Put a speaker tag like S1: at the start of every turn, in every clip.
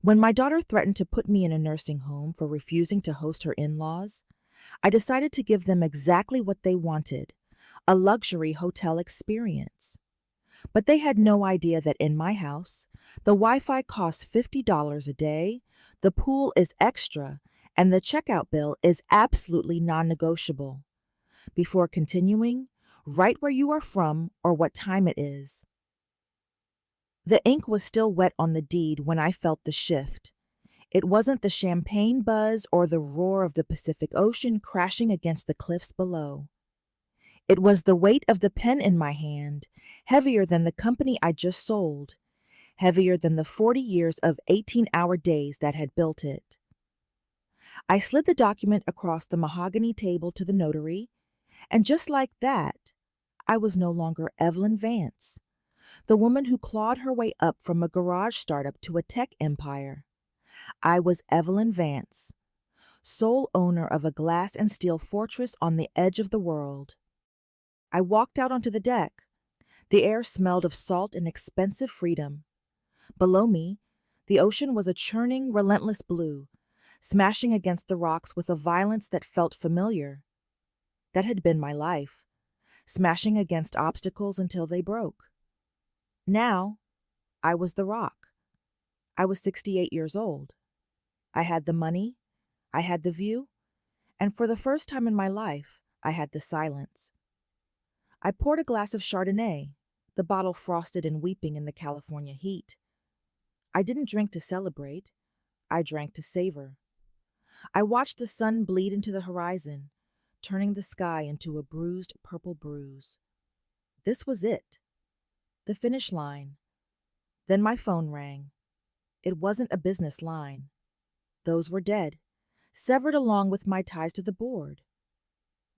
S1: When my daughter threatened to put me in a nursing home for refusing to host her in-laws, I decided to give them exactly what they wanted, a luxury hotel experience. But they had no idea that in my house, the Wi-Fi costs $50 a day, the pool is extra, and the checkout bill is absolutely non-negotiable. Before continuing, write where you are from or what time it is. The ink was still wet on the deed when I felt the shift. It wasn't the champagne buzz or the roar of the Pacific Ocean crashing against the cliffs below. It was the weight of the pen in my hand, heavier than the company I just sold, heavier than the 40 years of 18-hour days that had built it. I slid the document across the mahogany table to the notary, and just like that, I was no longer Evelyn Vance, the woman who clawed her way up from a garage startup to a tech empire. I was Evelyn Vance, sole owner of a glass and steel fortress on the edge of the world. I walked out onto the deck. The air smelled of salt and expensive freedom. Below me, the ocean was a churning, relentless blue, smashing against the rocks with a violence that felt familiar. That had been my life, smashing against obstacles until they broke. Now, I was the rock. I was 68 years old. I had the money, I had the view, and for the first time in my life, I had the silence. I poured a glass of Chardonnay, the bottle frosted and weeping in the California heat. I didn't drink to celebrate. I drank to savor. I watched the sun bleed into the horizon, turning the sky into a bruised purple bruise. This was it. The finish line. Then my phone rang. It wasn't a business line. Those were dead, severed along with my ties to the board.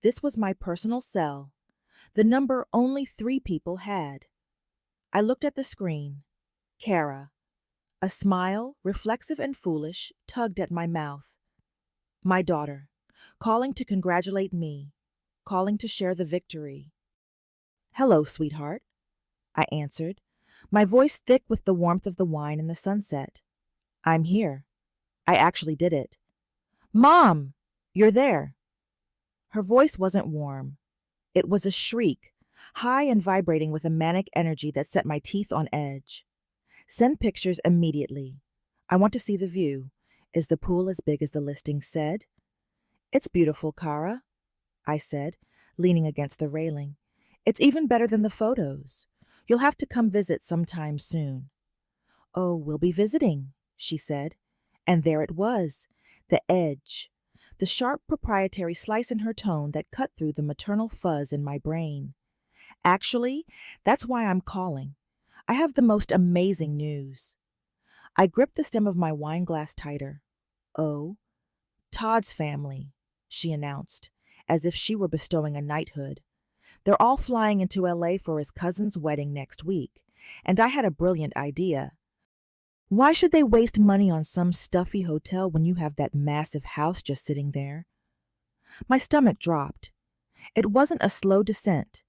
S1: This was my personal cell, the number only 3 people had. I looked at the screen. Kara. A smile, reflexive and foolish, tugged at my mouth. My daughter, calling to congratulate me, calling to share the victory. "Hello, sweetheart," I answered, my voice thick with the warmth of the wine and the sunset. "I'm here. I actually did it." "Mom! You're there!" Her voice wasn't warm. It was a shriek, high and vibrating with a manic energy that set my teeth on edge. "Send pictures immediately. I want to see the view. Is the pool as big as the listing said?" "It's beautiful, Kara," I said, leaning against the railing. "It's even better than the photos. You'll have to come visit sometime soon." "Oh, we'll be visiting," she said. And there it was, the edge, the sharp proprietary slice in her tone that cut through the maternal fuzz in my brain. "Actually, that's why I'm calling. I have the most amazing news." I gripped the stem of my wine glass tighter. "Oh, Todd's family," she announced, as if she were bestowing a knighthood. "They're all flying into LA for his cousin's wedding next week, and I had a brilliant idea. Why should they waste money on some stuffy hotel when you have that massive house just sitting there?" My stomach dropped. It wasn't a slow descent.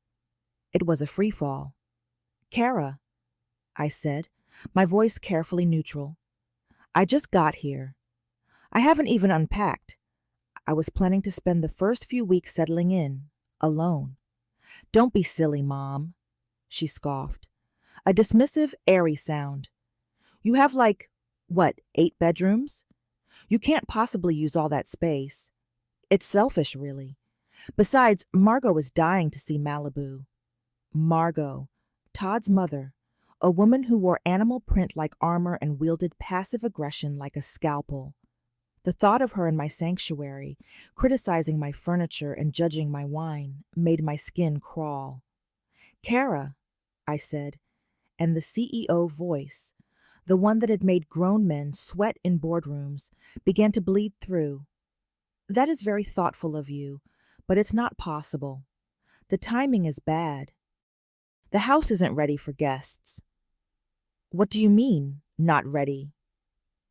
S1: It was a free fall. "Kara," I said, my voice carefully neutral. "I just got here. I haven't even unpacked. I was planning to spend the first few weeks settling in, alone." "Don't be silly, Mom," she scoffed. A dismissive, airy sound. "You have 8 bedrooms? You can't possibly use all that space. It's selfish, really. Besides, Margot is dying to see Malibu." Margot, Todd's mother, a woman who wore animal print like armor and wielded passive aggression like a scalpel. The thought of her in my sanctuary, criticizing my furniture and judging my wine, made my skin crawl. "Kara," I said, and the CEO voice, the one that had made grown men sweat in boardrooms, began to bleed through. "That is very thoughtful of you, but it's not possible. The timing is bad. The house isn't ready for guests." "What do you mean, not ready?"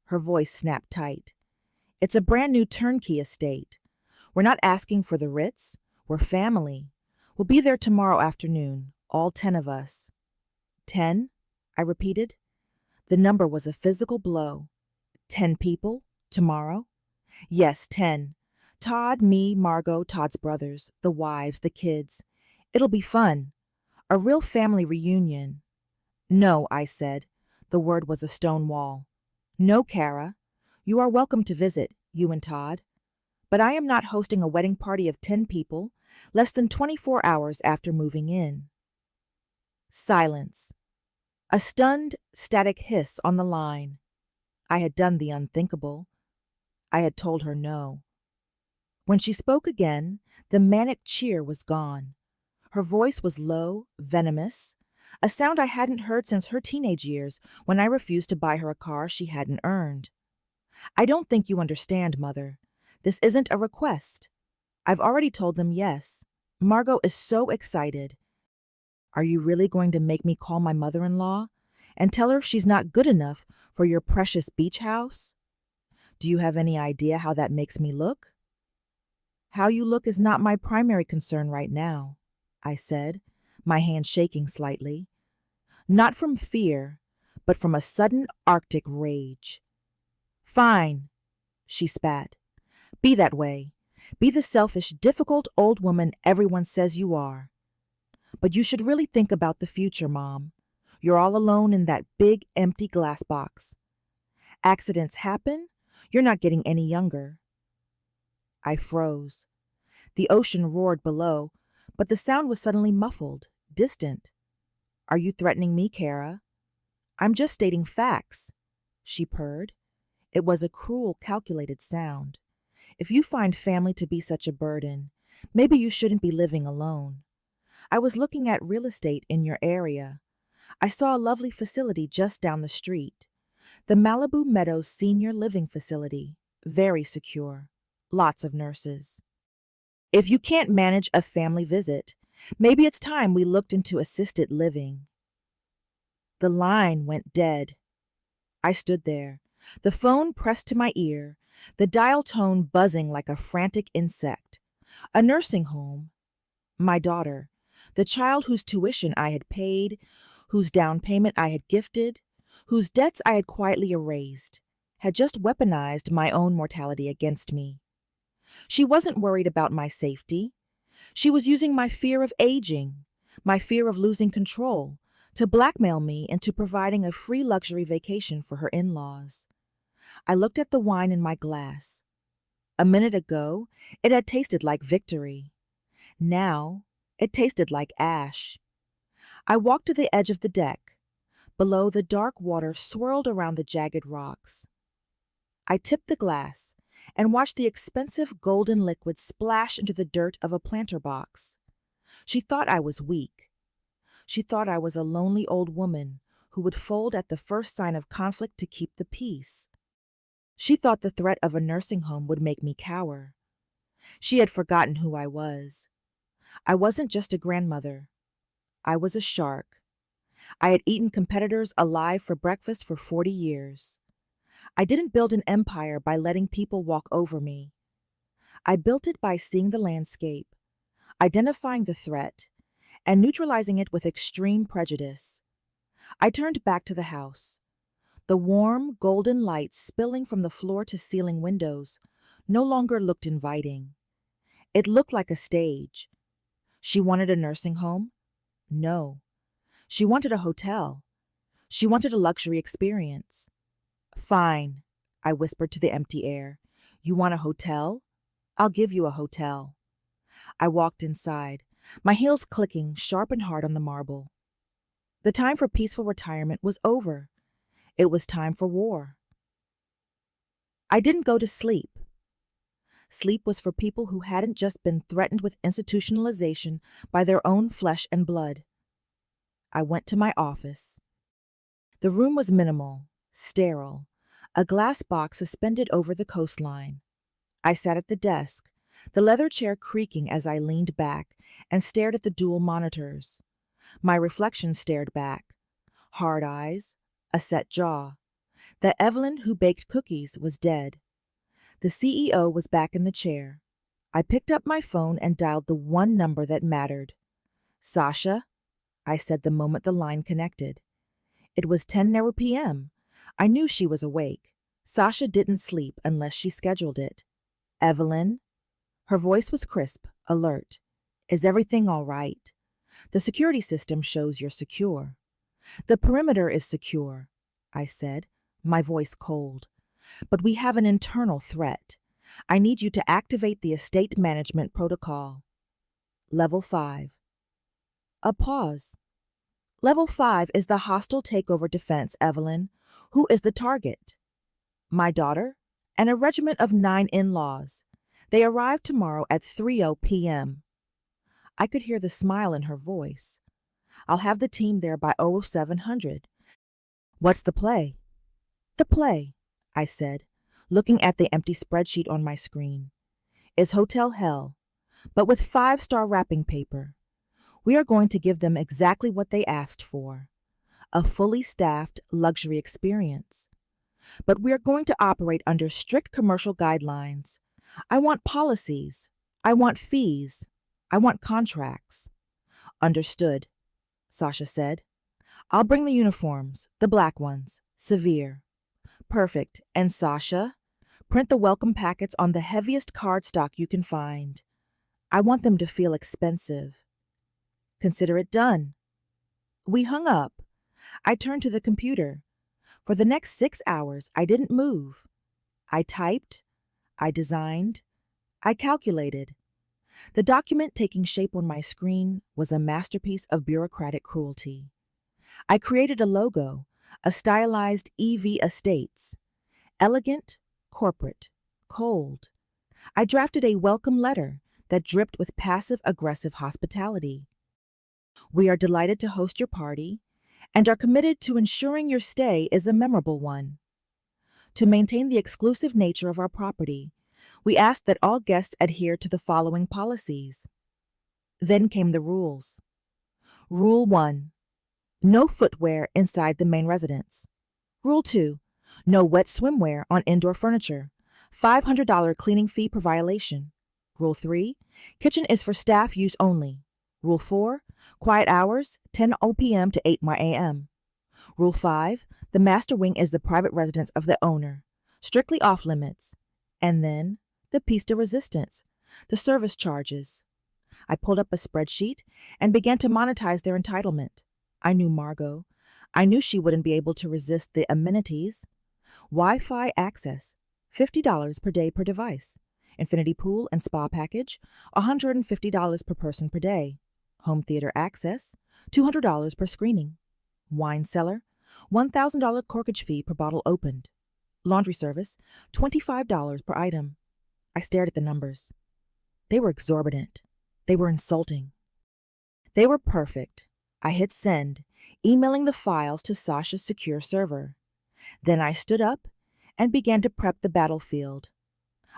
S1: Her voice snapped tight. "It's a brand new turnkey estate. We're not asking for the Ritz. We're family. We'll be there tomorrow afternoon, all 10 of us." "10?" I repeated. The number was a physical blow. 10 people? Tomorrow? Yes, 10. Todd, me, Margot, Todd's brothers, the wives, the kids. It'll be fun. A real family reunion. No, I said. The word was a stone wall. No, Kara. You are welcome to visit, you and Todd. But I am not hosting a wedding party of 10 people, less than 24 hours after moving in. Silence. A stunned, static hiss on the line. I had done the unthinkable. I had told her no. When she spoke again, the manic cheer was gone. Her voice was low, venomous, a sound I hadn't heard since her teenage years when I refused to buy her a car she hadn't earned. I don't think you understand, Mother. This isn't a request. I've already told them yes. Margot is so excited. Are you really going to make me call my mother-in-law and tell her she's not good enough for your precious beach house? Do you have any idea how that makes me look? How you look is not my primary concern right now, I said, my hand shaking slightly. Not from fear, but from a sudden Arctic rage. Fine, she spat. Be that way. Be the selfish, difficult old woman everyone says you are. But you should really think about the future, Mom. You're all alone in that big, empty glass box. Accidents happen. You're not getting any younger. I froze. The ocean roared below, but the sound was suddenly muffled, distant. Are you threatening me, Kara? I'm just stating facts, she purred. It was a cruel, calculated sound. If you find family to be such a burden, maybe you shouldn't be living alone. I was looking at real estate in your area. I saw a lovely facility just down the street. The Malibu Meadows Senior Living Facility. Very secure. Lots of nurses. If you can't manage a family visit, maybe it's time we looked into assisted living. The line went dead. I stood there, the phone pressed to my ear, the dial tone buzzing like a frantic insect. A nursing home. My daughter, the child whose tuition I had paid, whose down payment I had gifted, whose debts I had quietly erased, had just weaponized my own mortality against me. She wasn't worried about my safety. She was using my fear of aging, my fear of losing control, to blackmail me into providing a free luxury vacation for her in-laws. I looked at the wine in my glass. A minute ago, it had tasted like victory. Now, it tasted like ash. I walked to the edge of the deck. Below, the dark water swirled around the jagged rocks. I tipped the glass and watched the expensive golden liquid splash into the dirt of a planter box. She thought I was weak. She thought I was a lonely old woman who would fold at the first sign of conflict to keep the peace. She thought the threat of a nursing home would make me cower. She had forgotten who I was. I wasn't just a grandmother. I was a shark. I had eaten competitors alive for breakfast for 40 years. I didn't build an empire by letting people walk over me. I built it by seeing the landscape, identifying the threat, and neutralizing it with extreme prejudice. I turned back to the house. The warm, golden light spilling from the floor to ceiling windows no longer looked inviting. It looked like a stage. She wanted a nursing home? No. She wanted a hotel. She wanted a luxury experience. Fine, I whispered to the empty air. You want a hotel? I'll give you a hotel. I walked inside, my heels clicking sharp and hard on the marble. The time for peaceful retirement was over. It was time for war. I didn't go to sleep. Sleep was for people who hadn't just been threatened with institutionalization by their own flesh and blood. I went to my office. The room was minimal, sterile, a glass box suspended over the coastline. I sat at the desk, the leather chair creaking as I leaned back and stared at the dual monitors. My reflection stared back. Hard eyes, a set jaw. The Evelyn who baked cookies was dead. The CEO was back in the chair. I picked up my phone and dialed the one number that mattered. Sasha, I said the moment the line connected. It was 10 p.m. I knew she was awake. Sasha didn't sleep unless she scheduled it. Evelyn? Her voice was crisp, alert. Is everything all right? The security system shows you're secure. The perimeter is secure, I said, my voice cold. But we have an internal threat. I need you to activate the estate management protocol. Level 5. A pause. Level 5 is the hostile takeover defense, Evelyn. Who is the target? My daughter and a regiment of 9 in-laws. They arrive tomorrow at 3:00 p.m. I could hear the smile in her voice. I'll have the team there by 0700. What's the play? The play, I said, looking at the empty spreadsheet on my screen, is hotel hell, but with 5-star wrapping paper. We are going to give them exactly what they asked for, a fully staffed luxury experience. But we are going to operate under strict commercial guidelines. I want policies. I want fees. I want contracts. Understood, Sasha said. I'll bring the uniforms, the black ones, severe. Perfect. And Sasha, print the welcome packets on the heaviest cardstock you can find. I want them to feel expensive. Consider it done. We hung up. I turned to the computer. For the next 6 hours, I didn't move. I typed, I designed, I calculated. The document taking shape on my screen was a masterpiece of bureaucratic cruelty. I created a logo, a stylized EV Estates. Elegant, corporate, cold. I drafted a welcome letter that dripped with passive-aggressive hospitality. We are delighted to host your party and are committed to ensuring your stay is a memorable one. To maintain the exclusive nature of our property, we ask that all guests adhere to the following policies. Then came the rules. Rule 1. No footwear inside the main residence. Rule 2. No wet swimwear on indoor furniture. $500 cleaning fee per violation. Rule 3. Kitchen is for staff use only. Rule 4. Quiet hours, 10 p.m. to 8 a.m. Rule 5. The master wing is the private residence of the owner. Strictly off limits. And then, the piece de resistance, the service charges. I pulled up a spreadsheet and began to monetize their entitlement. I knew Margot. I knew she wouldn't be able to resist the amenities. Wi-Fi access, $50 per day per device. Infinity pool and spa package, $150 per person per day. Home theater access, $200 per screening. Wine cellar, $1,000 corkage fee per bottle opened. Laundry service, $25 per item. I stared at the numbers. They were exorbitant. They were insulting. They were perfect. I hit send, emailing the files to Sasha's secure server. Then I stood up and began to prep the battlefield.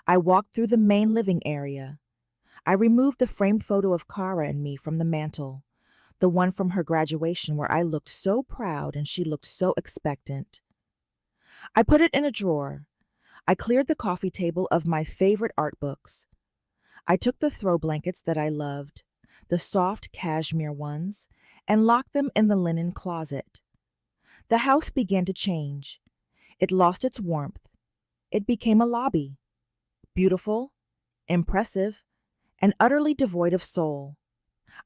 S1: I walked through the main living area. I removed the framed photo of Kara and me from the mantel, the one from her graduation where I looked so proud and she looked so expectant. I put it in a drawer. I cleared the coffee table of my favorite art books. I took the throw blankets that I loved, the soft cashmere ones, and locked them in the linen closet. The house began to change. It lost its warmth. It became a lobby. Beautiful, impressive, and utterly devoid of soul.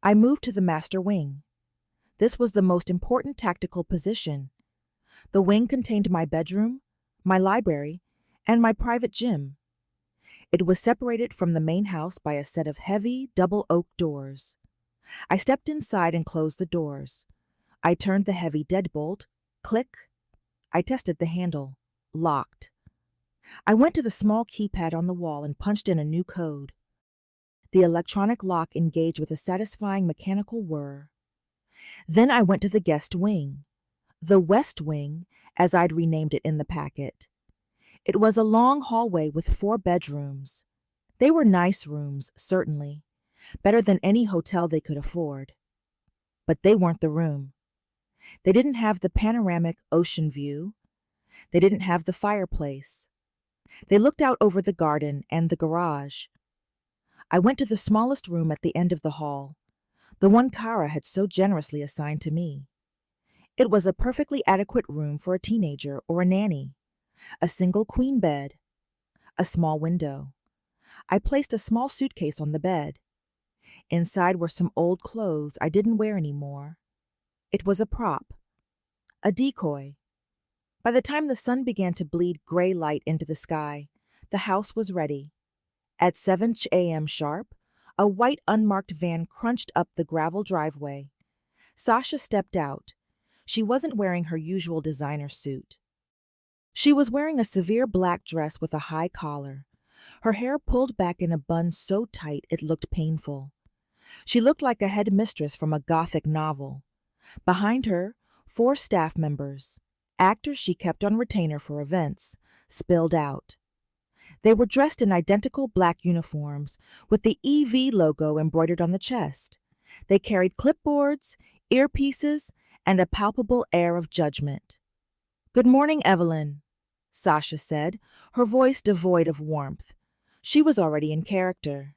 S1: I moved to the master wing. This was the most important tactical position. The wing contained my bedroom, my library, and my private gym. It was separated from the main house by a set of heavy, double oak doors. I stepped inside and closed the doors. I turned the heavy deadbolt. Click. I tested the handle. Locked. I went to the small keypad on the wall and punched in a new code. The electronic lock engaged with a satisfying mechanical whir. Then I went to the guest wing. The West Wing, as I'd renamed it in the packet. It was a long hallway with 4 bedrooms. They were nice rooms, certainly. Better than any hotel they could afford. But they weren't the room. They didn't have the panoramic ocean view. They didn't have the fireplace. They looked out over the garden and the garage. I went to the smallest room at the end of the hall, the one Kara had so generously assigned to me. It was a perfectly adequate room for a teenager or a nanny. a single queen bed, a small window. I placed a small suitcase on the bed. Inside were some old clothes I didn't wear anymore. It was a prop, a decoy. By the time the sun began to bleed gray light into the sky, the house was ready. At 7 a.m. sharp, a white unmarked van crunched up the gravel driveway. Sasha stepped out. She wasn't wearing her usual designer suit. She was wearing a severe black dress with a high collar, her hair pulled back in a bun so tight it looked painful. She looked like a headmistress from a Gothic novel. Behind her, 4 staff members, actors she kept on retainer for events, spilled out. They were dressed in identical black uniforms with the EV logo embroidered on the chest. They carried clipboards, earpieces, and a palpable air of judgment. "Good morning, Evelyn," Sasha said, her voice devoid of warmth. She was already in character.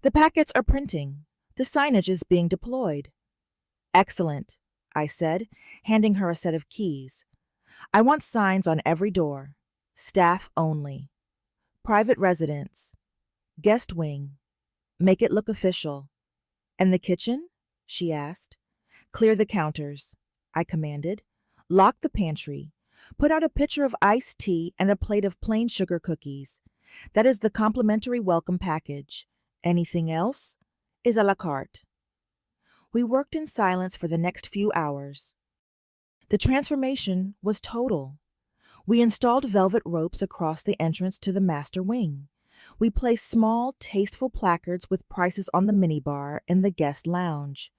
S1: "The packets are printing. The signage is being deployed." "Excellent," I said, handing her a set of keys. "I want signs on every door. Staff only. Private residence. Guest wing. Make it look official." "And the kitchen?" she asked. "Clear the counters," I commanded. "Lock the pantry. Put out a pitcher of iced tea and a plate of plain sugar cookies. That is the complimentary welcome package. Anything else is à la carte." We worked in silence for the next few hours. The transformation was total. We installed velvet ropes across the entrance to the master wing. We placed small, tasteful placards with prices on the minibar in the guest lounge.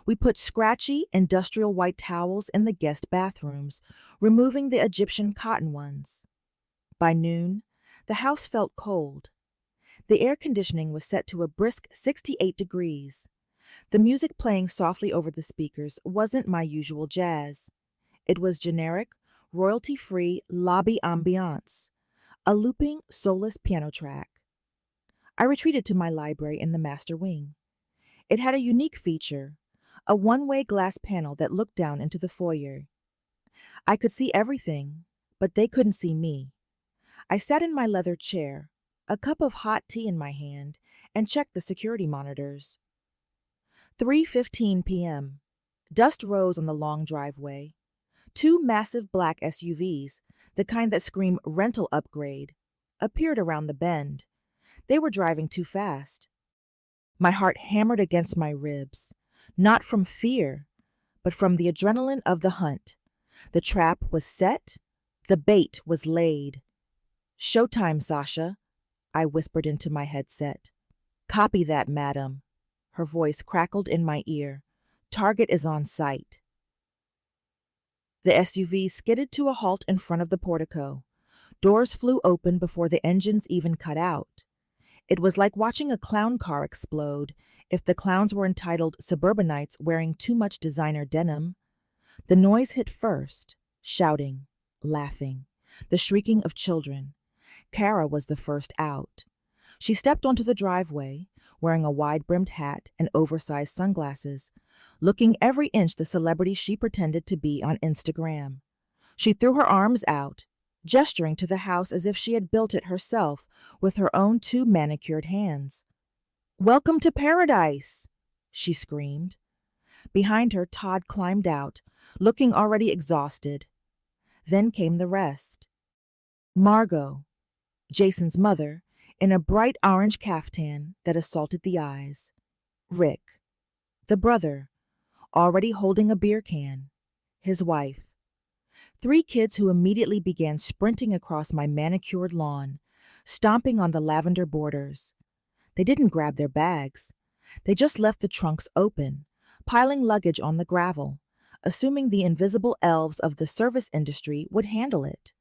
S1: We put scratchy, industrial white towels in the guest bathrooms, removing the Egyptian cotton ones. By noon, the house felt cold. The air conditioning was set to a brisk 68 degrees. The music playing softly over the speakers wasn't my usual jazz. It was generic, royalty-free lobby ambiance, a looping, soulless piano track. I retreated to my library in the master wing. It had a unique feature, a one-way glass panel that looked down into the foyer. I could see everything, but they couldn't see me. I sat in my leather chair, a cup of hot tea in my hand, and checked the security monitors. 3:15 p.m. Dust rose on the long driveway. 2 massive black SUVs, the kind that scream rental upgrade, appeared around the bend. They were driving too fast. My heart hammered against my ribs, not from fear, but from the adrenaline of the hunt. The trap was set, the bait was laid. "Showtime, Sasha," I whispered into my headset. "Copy that, madam." Her voice crackled in my ear. "Target is on sight." The SUV skidded to a halt in front of the portico. Doors flew open before the engines even cut out. It was like watching a clown car explode if the clowns were entitled suburbanites wearing too much designer denim. The noise hit first, shouting, laughing, the shrieking of children. Kara was the first out. She stepped onto the driveway, wearing a wide-brimmed hat and oversized sunglasses, looking every inch the celebrity she pretended to be on Instagram. She threw her arms out, gesturing to the house as if she had built it herself with her own 2 manicured hands. "Welcome to paradise!" she screamed. Behind her, Todd climbed out, looking already exhausted. Then came the rest. Margot, Jason's mother, in a bright orange caftan that assaulted the eyes. Rick, the brother, already holding a beer can. His wife. 3 kids who immediately began sprinting across my manicured lawn, stomping on the lavender borders. They didn't grab their bags. They just left the trunks open, piling luggage on the gravel, assuming the invisible elves of the service industry would handle it.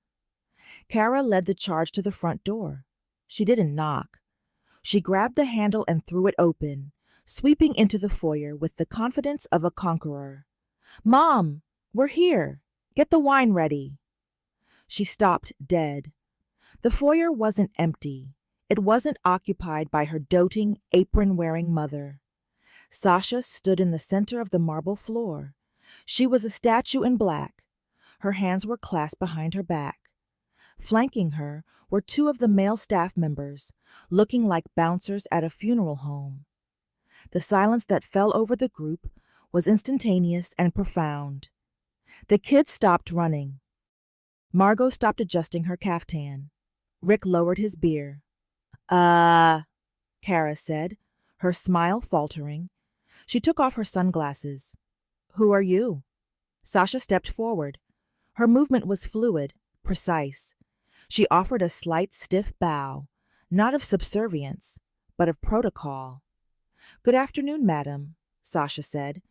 S1: Kara led the charge to the front door. She didn't knock. She grabbed the handle and threw it open, sweeping into the foyer with the confidence of a conqueror. "Mom, we're here. Get the wine ready." She stopped dead. The foyer wasn't empty. It wasn't occupied by her doting, apron-wearing mother. Sasha stood in the center of the marble floor. She was a statue in black. Her hands were clasped behind her back. Flanking her were two of the male staff members, looking like bouncers at a funeral home. The silence that fell over the group was instantaneous and profound. The kids stopped running. Margot stopped adjusting her caftan. Rick lowered his beer. Kara said, her smile faltering. She took off her sunglasses. Who are you? Sasha stepped forward. Her movement was fluid, precise. She offered a slight stiff bow, not of subservience, but of protocol. Good afternoon, madam, Sasha said.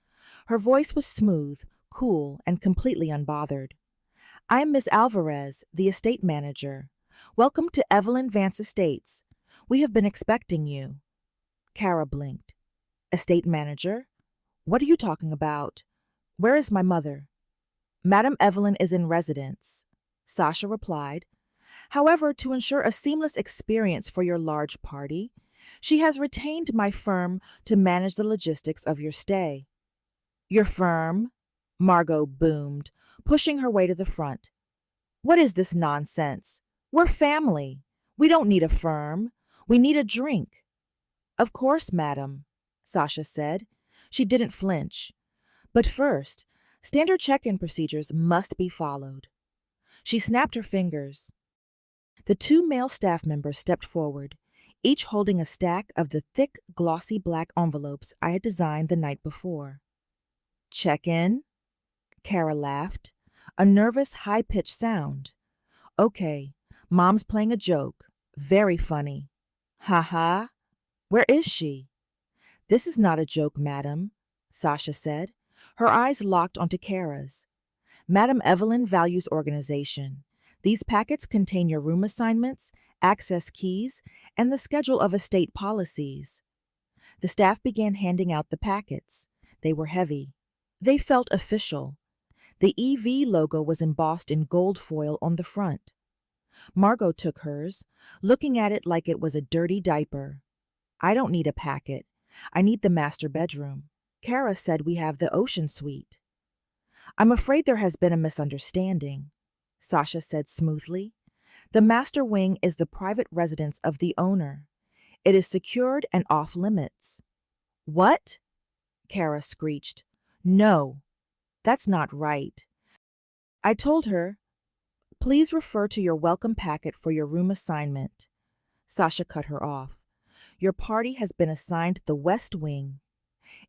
S1: Her voice was smooth, cool, and completely unbothered. I am Miss Alvarez, the estate manager. Welcome to Evelyn Vance Estates. We have been expecting you. Kara blinked. Estate manager? What are you talking about? Where is my mother? Madam Evelyn is in residence, Sasha replied. However, to ensure a seamless experience for your large party, she has retained my firm to manage the logistics of your stay. Your firm? Margot boomed, pushing her way to the front. What is this nonsense? We're family. We don't need a firm. We need a drink. Of course, madam, Sasha said. She didn't flinch. But first, standard check-in procedures must be followed. She snapped her fingers. The two male staff members stepped forward, each holding a stack of the thick, glossy black envelopes I had designed the night before. Check-in? Kara laughed, a nervous, high-pitched sound. Okay, Mom's playing a joke. Very funny. Ha-ha. Where is she? This is not a joke, madam, Sasha said. Her eyes locked onto Kara's. Madam Evelyn values organization. These packets contain your room assignments, access keys, and the schedule of estate policies. The staff began handing out the packets. They were heavy. They felt official. The EV logo was embossed in gold foil on the front. Margot took hers, looking at it like it was a dirty diaper. I don't need a packet. I need the master bedroom. Kara said we have the ocean suite. I'm afraid there has been a misunderstanding, Sasha said smoothly. The master wing is the private residence of the owner. It is secured and off limits. What? Kara screeched. No, that's not right. I told her, please refer to your welcome packet for your room assignment. Sasha cut her off. Your party has been assigned the West Wing.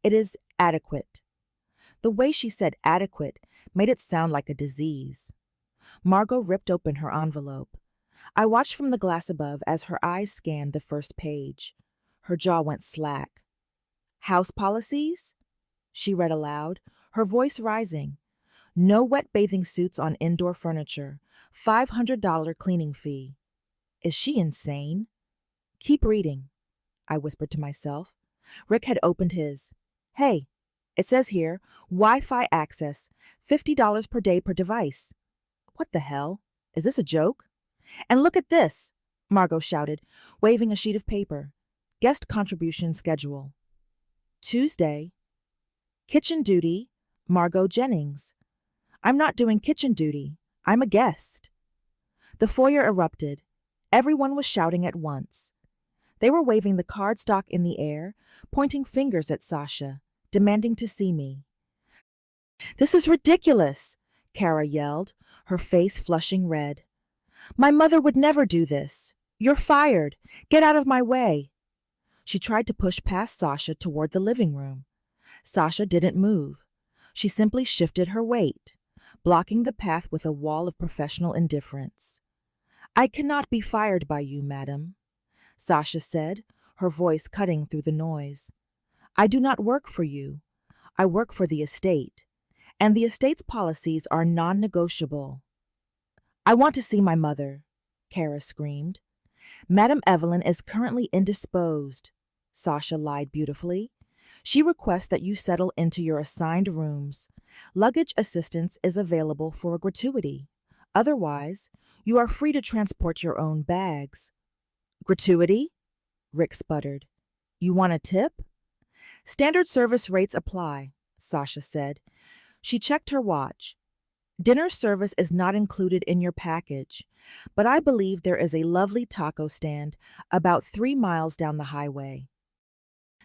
S1: It is adequate. The way she said adequate made it sound like a disease. Margot ripped open her envelope. I watched from the glass above as her eyes scanned the first page. Her jaw went slack. House policies? She read aloud, her voice rising. No wet bathing suits on indoor furniture. $500 cleaning fee. Is she insane? Keep reading, I whispered to myself. Rick had opened his. Hey, it says here, Wi-Fi access, $50 per day per device. What the hell? Is this a joke? And look at this, Margot shouted, waving a sheet of paper. Guest contribution schedule. Tuesday. Kitchen duty, Margot Jennings. I'm not doing kitchen duty. I'm a guest. The foyer erupted. Everyone was shouting at once. They were waving the cardstock in the air, pointing fingers at Sasha, demanding to see me. This is ridiculous, Kara yelled, her face flushing red. My mother would never do this. You're fired. Get out of my way. She tried to push past Sasha toward the living room. Sasha didn't move. She simply shifted her weight, blocking the path with a wall of professional indifference. I cannot be fired by you, madam, Sasha said, her voice cutting through the noise. I do not work for you. I work for the estate, and the estate's policies are non-negotiable. I want to see my mother, Kara screamed. Madam Evelyn is currently indisposed, Sasha lied beautifully. She requests that you settle into your assigned rooms. Luggage assistance is available for a gratuity. Otherwise, you are free to transport your own bags. Gratuity? Rick sputtered. You want a tip? Standard service rates apply, Sasha said. She checked her watch. Dinner service is not included in your package, but I believe there is a lovely taco stand about 3 miles down the highway.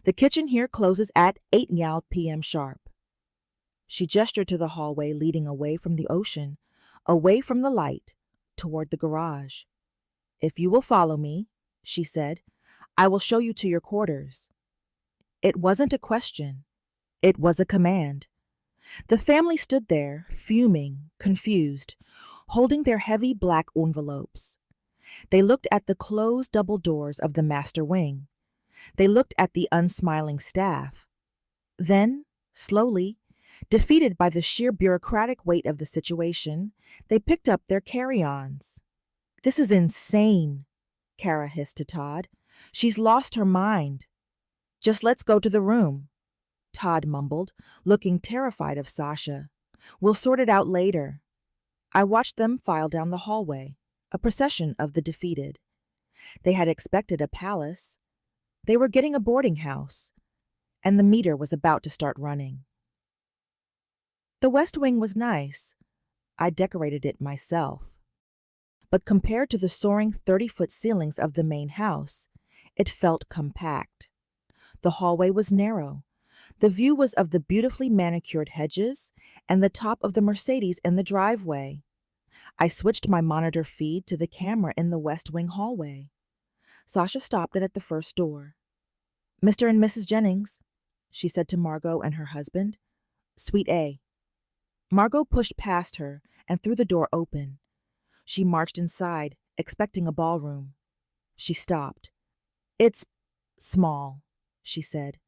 S1: The kitchen here closes at 8 p.m. sharp. She gestured to the hallway leading away from the ocean, away from the light, toward the garage. If you will follow me, she said, I will show you to your quarters. It wasn't a question. It was a command. The family stood there, fuming, confused, holding their heavy black envelopes. They looked at the closed double doors of the master wing. They looked at the unsmiling staff. Then, slowly, defeated by the sheer bureaucratic weight of the situation, they picked up their carry-ons. This is insane, Kara hissed to Todd. She's lost her mind. Just let's go to the room, Todd mumbled, looking terrified of Sasha. We'll sort it out later. I watched them file down the hallway, a procession of the defeated. They had expected a palace. They were getting a boarding house, and the meter was about to start running. The West Wing was nice. I decorated it myself. But compared to the soaring 30-foot ceilings of the main house, it felt compact. The hallway was narrow. The view was of the beautifully manicured hedges and the top of the Mercedes in the driveway. I switched my monitor feed to the camera in the West Wing hallway. Sasha stopped it at the first door. Mr. and Mrs. Jennings, she said to Margot and her husband. Suite A. Margot pushed past her and threw the door open. She marched inside, expecting a ballroom. She stopped. It's small, she said.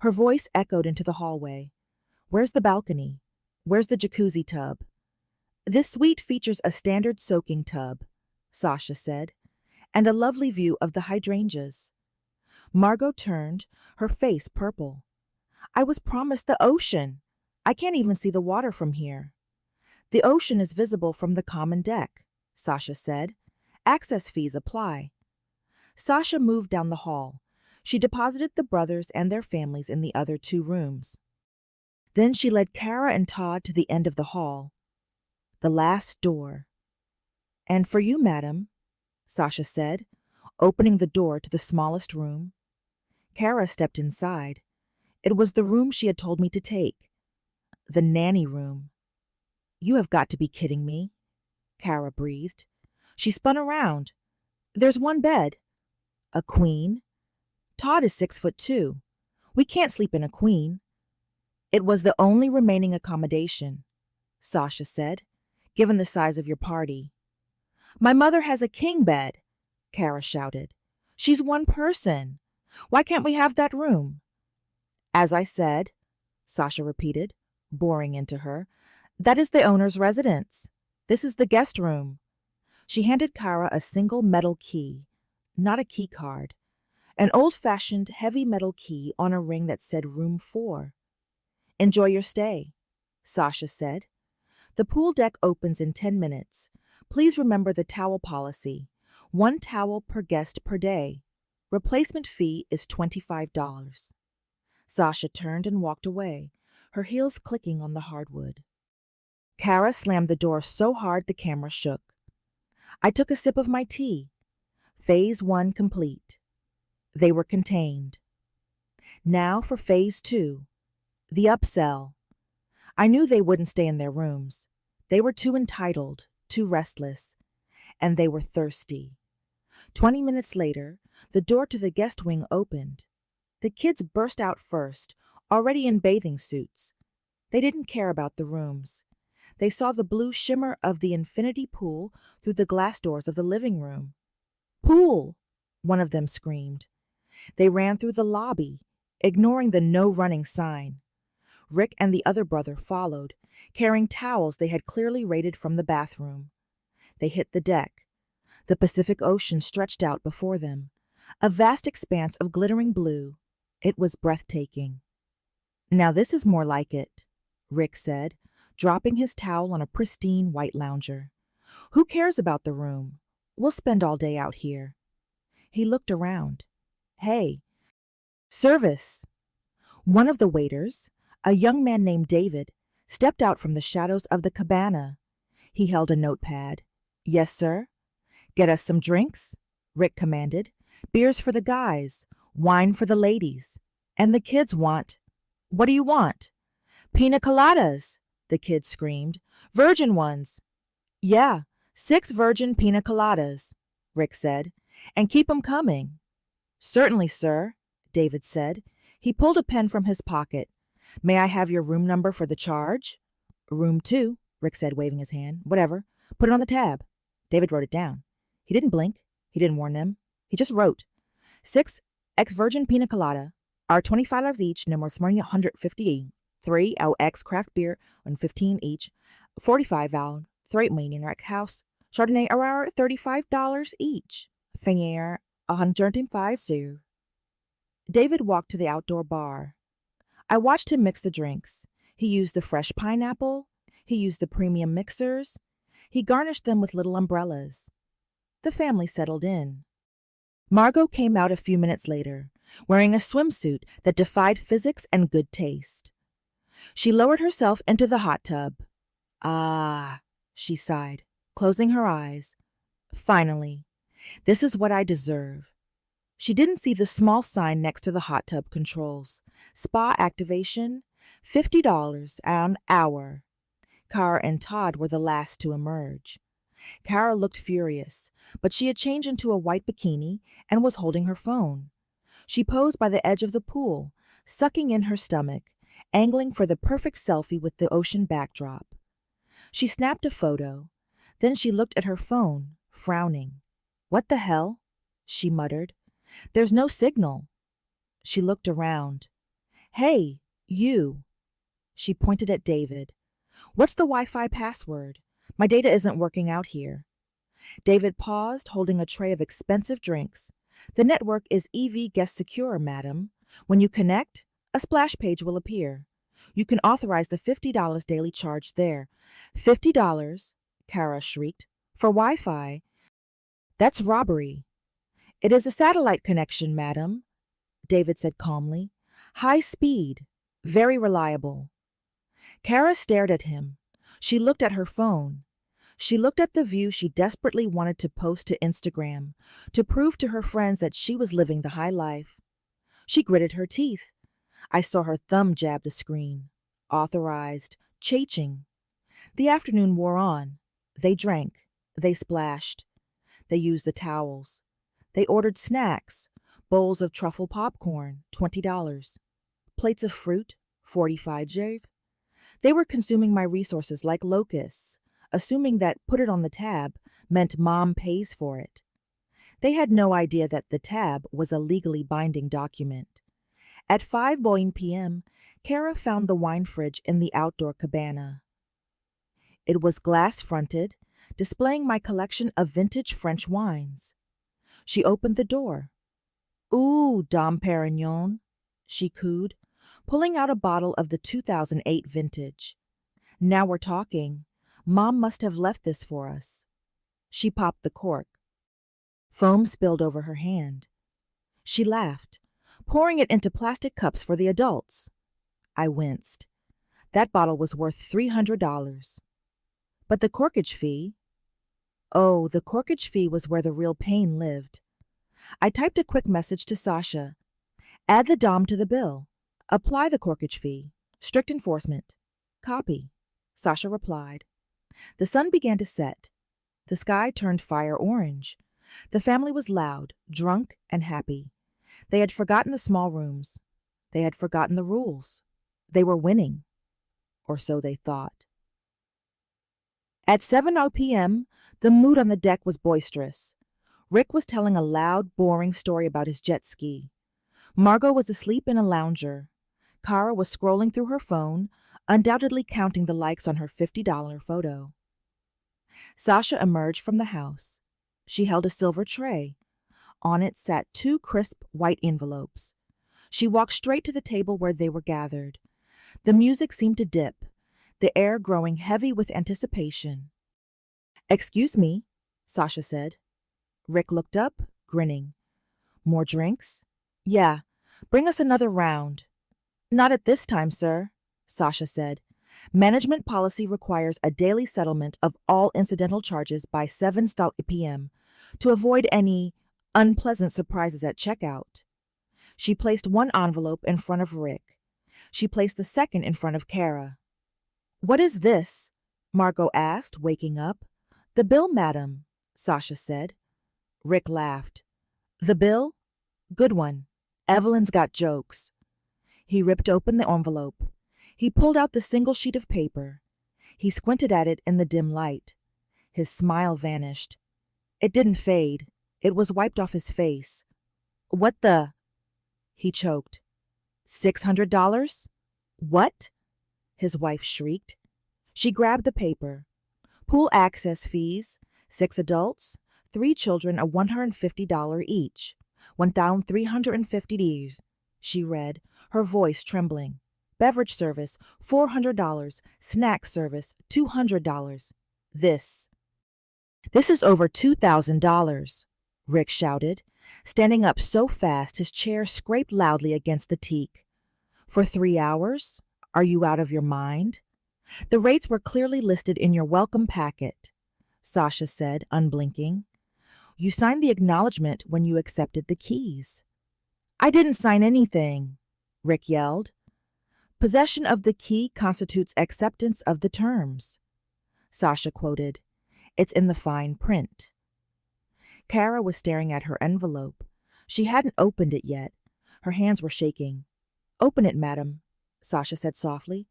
S1: Her voice echoed into the hallway. Where's the balcony? Where's the jacuzzi tub? This suite features a standard soaking tub, Sasha said, and a lovely view of the hydrangeas. Margot turned, her face purple. I was promised the ocean. I can't even see the water from here. The ocean is visible from the common deck, Sasha said. Access fees apply. Sasha moved down the hall. She deposited the brothers and their families in the other 2 rooms. Then she led Kara and Todd to the end of the hall, the last door. And for you, madam, Sasha said, opening the door to the smallest room. Kara stepped inside. It was the room she had told me to take. The nanny room. You have got to be kidding me, Kara breathed. She spun around. There's one bed. A queen. Todd is 6'2". We can't sleep in a queen. It was the only remaining accommodation, Sasha said, given the size of your party. My mother has a king bed, Kara shouted. She's one person. Why can't we have that room? As I said, Sasha repeated, boring into her, that is the owner's residence. This is the guest room. She handed Kara a single metal key, not a key card, an old-fashioned heavy metal key on a ring that said Room 4. Enjoy your stay, Sasha said. The pool deck opens in 10 minutes. Please remember the towel policy. 1 towel per guest per day. Replacement fee is $25. Sasha turned and walked away, her heels clicking on the hardwood. Kara slammed the door so hard the camera shook. I took a sip of my tea. Phase 1 complete. They were contained. Now for Phase 2, the upsell. I knew they wouldn't stay in their rooms. They were too entitled, too restless, and they were thirsty. 20 minutes later, the door to the guest wing opened. The kids burst out first, already in bathing suits. They didn't care about the rooms. They saw the blue shimmer of the infinity pool through the glass doors of the living room. Pool! One of them screamed. They ran through the lobby, ignoring the no running sign. Rick and the other brother followed, carrying towels they had clearly raided from the bathroom. They hit the deck. The Pacific Ocean stretched out before them, a vast expanse of glittering blue. It was breathtaking. Now this is more like it, Rick said, dropping his towel on a pristine white lounger. Who cares about the room? We'll spend all day out here. He looked around. Hey, service! One of the waiters, a young man named David, stepped out from the shadows of the cabana. He held a notepad. Yes, sir. Get us some drinks, Rick commanded. Beers for the guys, wine for the ladies. And the kids want. What do you want? Pina coladas, the kids screamed. Virgin ones. Yeah, 6 virgin pina coladas, Rick said. And keep 'em coming. Certainly, sir, David said. He pulled a pen from his pocket. May I have your room number for the charge? Room 2, Rick said, waving his hand. Whatever. Put it on the tab. David wrote it down. He didn't blink. He didn't warn them. He just wrote. 6 ex-virgin pina colada are $25 each, no more than 150. 3 our ex craft beer on 15 each. 45 val. 3 meaning rack house. Chardonnay are $35 each. Finier 105 sous. David walked to the outdoor bar. I watched him mix the drinks. He used the fresh pineapple. He used the premium mixers. He garnished them with little umbrellas. The family settled in. Margot came out a few minutes later, wearing a swimsuit that defied physics and good taste. She lowered herself into the hot tub. Ah, she sighed, closing her eyes. Finally, this is what I deserve. She didn't see the small sign next to the hot tub controls. Spa activation, $50 an hour. Kara and Todd were the last to emerge. Kara looked furious, but she had changed into a white bikini and was holding her phone. She posed by the edge of the pool, sucking in her stomach, angling for the perfect selfie with the ocean backdrop. She snapped a photo. Then she looked at her phone, frowning. What the hell? She muttered. There's no signal. She looked around. Hey, you. She pointed at David. What's the Wi-Fi password? My data isn't working out here. David paused, holding a tray of expensive drinks. The network is EV guest secure, madam. When you connect, a splash page will appear. You can authorize the $50 daily charge there. $50, Kara shrieked, for Wi-Fi. That's robbery. It is a satellite connection, madam, David said calmly. High speed, very reliable. Kara stared at him. She looked at her phone. She looked at the view she desperately wanted to post to Instagram, to prove to her friends that she was living the high life. She gritted her teeth. I saw her thumb jab the screen. Authorized, cha-ching. The afternoon wore on. They drank. They splashed. They used the towels. They ordered snacks, bowls of truffle popcorn, $20. Plates of fruit, 45 jave. They were consuming my resources like locusts, assuming that put it on the tab meant mom pays for it. They had no idea that the tab was a legally binding document. At 5 p.m., Kara found the wine fridge in the outdoor cabana. It was glass-fronted, displaying my collection of vintage French wines. She opened the door. Ooh, Dom Perignon, she cooed, pulling out a bottle of the 2008 vintage. Now we're talking. Mom must have left this for us. She popped the cork. Foam spilled over her hand. She laughed, pouring it into plastic cups for the adults. I winced. That bottle was worth $300. But the corkage fee? Oh, the corkage fee was where the real pain lived. I typed a quick message to Sasha. Add the Dom to the bill. Apply the corkage fee. Strict enforcement. Copy. Sasha replied. The sun began to set. The sky turned fire orange. The family was loud, drunk, and happy. They had forgotten the small rooms. They had forgotten the rules. They were winning. Or so they thought. At 7 p.m., the mood on the deck was boisterous. Rick was telling a loud, boring story about his jet ski. Margot was asleep in a lounger. Kara was scrolling through her phone, undoubtedly counting the likes on her $50 photo. Sasha emerged from the house. She held a silver tray. On it sat 2 crisp white envelopes. She walked straight to the table where they were gathered. The music seemed to dip, the air growing heavy with anticipation. Excuse me, Sasha said. Rick looked up, grinning. More drinks? Yeah, bring us another round. Not at this time, sir, Sasha said. Management policy requires a daily settlement of all incidental charges by 7 p.m. to avoid any unpleasant surprises at checkout. She placed one envelope in front of Rick. She placed the second in front of Kara. "What is this?" Margot asked, waking up. "The bill, madam," Sasha said. Rick laughed. "The bill? Good one. Evelyn's got jokes." He ripped open the envelope. He pulled out the single sheet of paper. He squinted at it in the dim light. His smile vanished. It didn't fade. It was wiped off his face. "What the—" He choked. $600? What? His wife shrieked. She grabbed the paper. "Pool access fees, 6 adults, 3 children of $150 each, $1,350. She read, her voice trembling. "Beverage service, $400. Snack service, $200. This is over $2,000, Rick shouted, standing up so fast his chair scraped loudly against the teak. "For 3 hours? Are you out of your mind?" "The rates were clearly listed in your welcome packet," Sasha said, unblinking. "You signed the acknowledgement when you accepted the keys." "I didn't sign anything," Rick yelled. "Possession of the key constitutes acceptance of the terms," Sasha quoted. "It's in the fine print." Kara was staring at her envelope. She hadn't opened it yet. Her hands were shaking. "Open it, madam," Sasha said softly.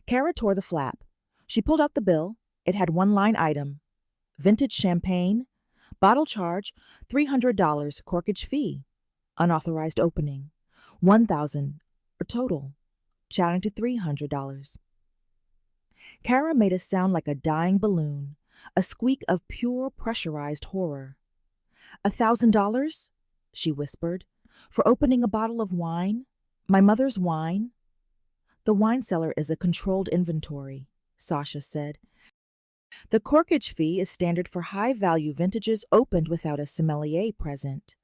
S1: Kara tore the flap. She pulled out the bill. It had one line item. "Vintage champagne. Bottle charge, $300, corkage fee. Unauthorized opening. 1,000, or total, chatting to $300. Kara made a sound like a dying balloon, a squeak of pure pressurized horror. $1,000? She whispered. "For opening a bottle of wine? My mother's wine?" "The wine cellar is a controlled inventory," Sasha said. "The corkage fee is standard for high-value vintages opened without a sommelier present."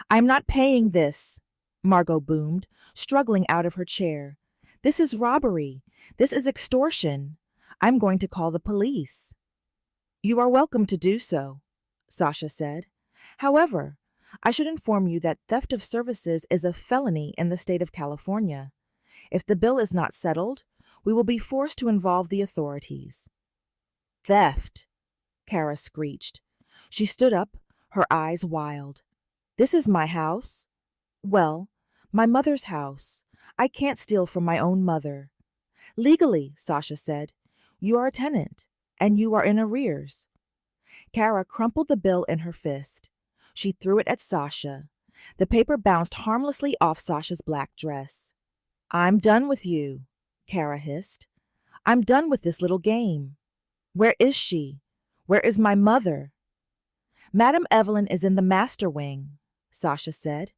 S1: "I'm not paying this," Margot boomed, struggling out of her chair. "This is robbery. This is extortion. I'm going to call the police." "You are welcome to do so," Sasha said. "However, I should inform you that theft of services is a felony in the state of California. If the bill is not settled, we will be forced to involve the authorities." "Theft!" Kara screeched. She stood up, her eyes wild. "This is my house. Well, my mother's house. I can't steal from my own mother." "Legally," Sasha said. "You are a tenant, and you are in arrears." Kara crumpled the bill in her fist. She threw it at Sasha. The paper bounced harmlessly off Sasha's black dress. "I'm done with you," Kara hissed. "I'm done with this little game. Where is she? Where is my mother?" "Madam Evelyn is in the master wing," Sasha said.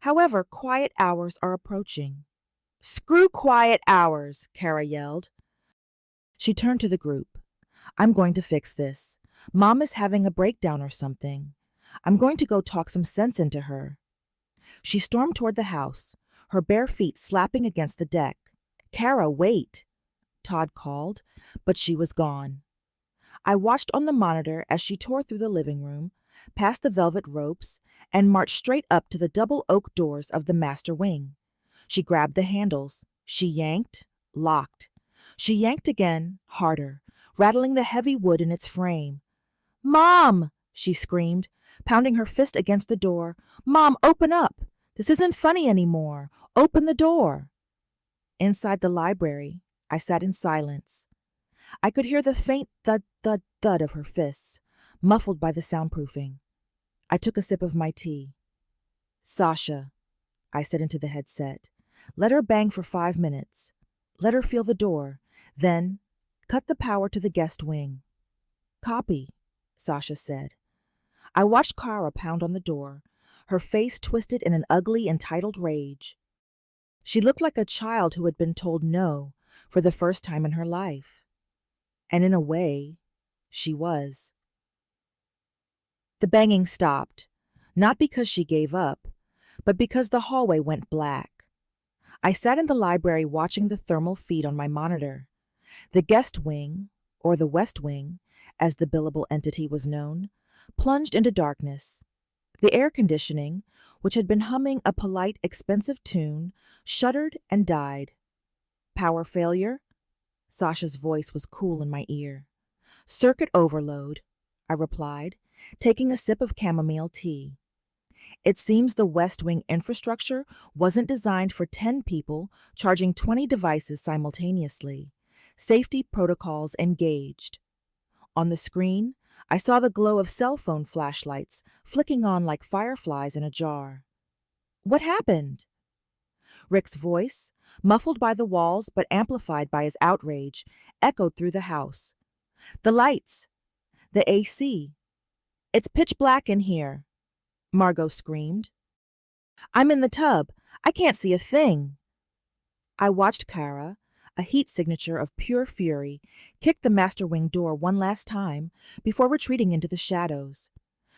S1: "However, quiet hours are approaching." "Screw quiet hours," Kara yelled. She turned to the group. "I'm going to fix this. Mom is having a breakdown or something. I'm going to go talk some sense into her." She stormed toward the house, her bare feet slapping against the deck. "Kara, wait," Todd called, but she was gone. I watched on the monitor as she tore through the living room, past the velvet ropes, and marched straight up to the double oak doors of the master wing. She grabbed the handles. She yanked, locked. She yanked again, harder, rattling the heavy wood in its frame. "Mom!" she screamed, pounding her fist against the door. "Mom, open up! This isn't funny anymore. Open the door!" Inside the library, I sat in silence. I could hear the faint thud, thud, thud of her fists, muffled by the soundproofing. I took a sip of my tea. "Sasha," I said into the headset, "let her bang for 5 minutes. Let her feel the door. Then cut the power to the guest wing." "Copy," Sasha said. I watched Kara pound on the door, her face twisted in an ugly, entitled rage. She looked like a child who had been told no for the first time in her life. And in a way, she was. The banging stopped, not because she gave up, but because the hallway went black. I sat in the library watching the thermal feed on my monitor. The guest wing, or the West Wing, as the billable entity was known, plunged into darkness. The air conditioning, which had been humming a polite, expensive tune, shuddered and died. Power failure? Sasha's voice was cool in my ear. Circuit overload, I replied, taking a sip of chamomile tea. It seems the West Wing infrastructure wasn't designed for 10 people charging 20 devices simultaneously. Safety protocols engaged. On the screen, I saw the glow of cell phone flashlights flicking on like fireflies in a jar. What happened? Rick's voice, muffled by the walls but amplified by his outrage, echoed through the house. The lights! The AC! It's pitch black in here, Margot screamed. I'm in the tub. I can't see a thing. I watched Kara, a heat signature of pure fury, kick the master wing door one last time before retreating into the shadows.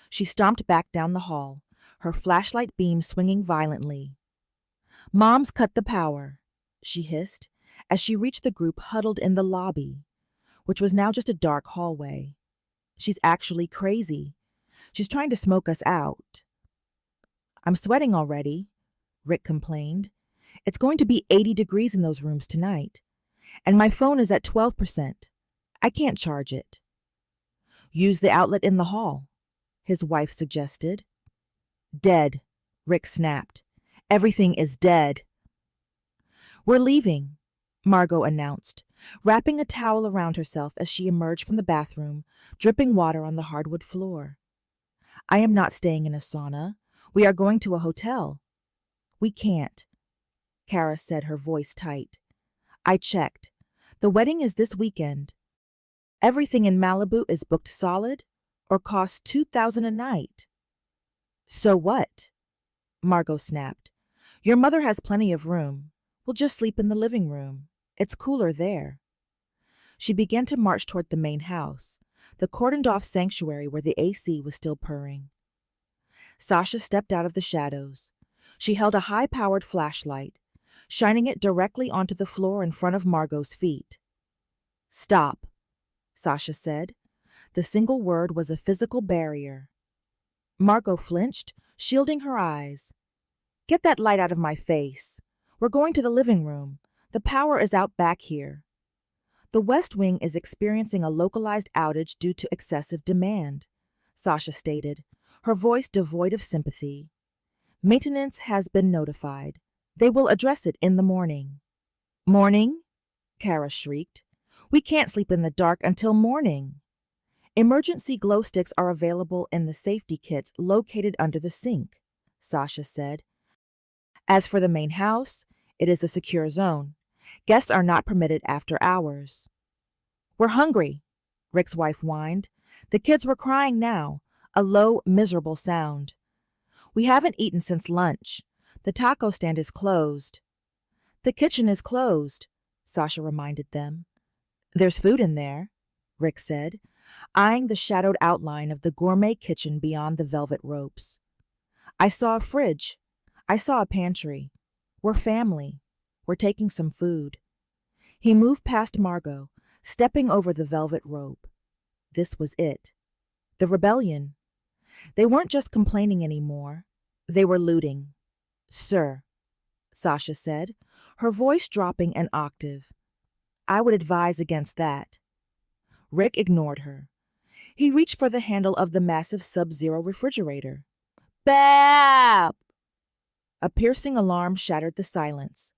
S1: She stomped back down the hall, her flashlight beam swinging violently. Mom's cut the power, she hissed, as she reached the group huddled in the lobby, which was now just a dark hallway. She's actually crazy. She's trying to smoke us out. I'm sweating already, Rick complained. It's going to be 80 degrees in those rooms tonight, and my phone is at 12%. I can't charge it. Use the outlet in the hall, his wife suggested. Dead, Rick snapped. Everything is dead. We're leaving, Margot announced, wrapping a towel around herself as she emerged from the bathroom, dripping water on the hardwood floor. I am not staying in a sauna. We are going to a hotel. We can't, Kara said, her voice tight. I checked. The wedding is this weekend. Everything in Malibu is booked solid or costs $2,000 a night. So what? Margot snapped. Your mother has plenty of room. We'll just sleep in the living room. It's cooler there. She began to march toward the main house, the cordoned-off sanctuary where the AC was still purring. Sasha stepped out of the shadows. She held a high-powered flashlight, shining it directly onto the floor in front of Margot's feet. Stop, Sasha said. The single word was a physical barrier. Margot flinched, shielding her eyes. Get that light out of my face. We're going to the living room. The power is out back here. The West Wing is experiencing a localized outage due to excessive demand, Sasha stated, her voice devoid of sympathy. Maintenance has been notified. They will address it in the morning. Morning? Kara shrieked. We can't sleep in the dark until morning. Emergency glow sticks are available in the safety kits located under the sink, Sasha said. As for the main house, it is a secure zone. Guests are not permitted after hours. We're hungry, Rick's wife whined. The kids were crying now, a low, miserable sound. We haven't eaten since lunch. The taco stand is closed. The kitchen is closed, Sasha reminded them. There's food in there, Rick said, eyeing the shadowed outline of the gourmet kitchen beyond the velvet ropes. I saw a fridge. I saw a pantry. We're family. We're taking some food. He moved past Margot, stepping over the velvet rope. This was it. The rebellion. They weren't just complaining anymore. They were looting. Sir, Sasha said, her voice dropping an octave. I would advise against that. Rick ignored her. He reached for the handle of the massive Sub-Zero refrigerator. Bap! A piercing alarm shattered the silence.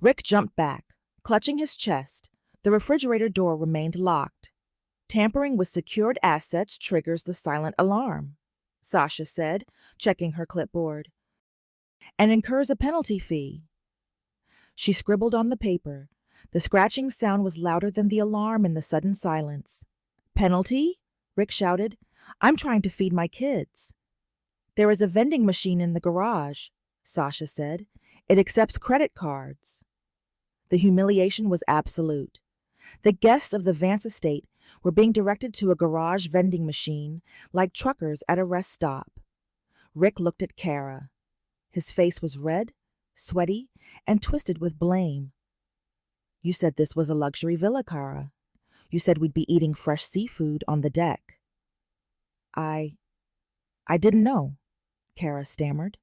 S1: Rick jumped back, clutching his chest. The refrigerator door remained locked. Tampering with secured assets triggers the silent alarm, Sasha said, checking her clipboard. And incurs a penalty fee. She scribbled on the paper. The scratching sound was louder than the alarm in the sudden silence. Penalty? Rick shouted. I'm trying to feed my kids. There is a vending machine in the garage, Sasha said. It accepts credit cards. The humiliation was absolute. The guests of the Vance estate were being directed to a garage vending machine like truckers at a rest stop. Rick looked at Kara. His face was red, sweaty, and twisted with blame. You said this was a luxury villa, Kara. You said we'd be eating fresh seafood on the deck. I I didn't know, Kara stammered.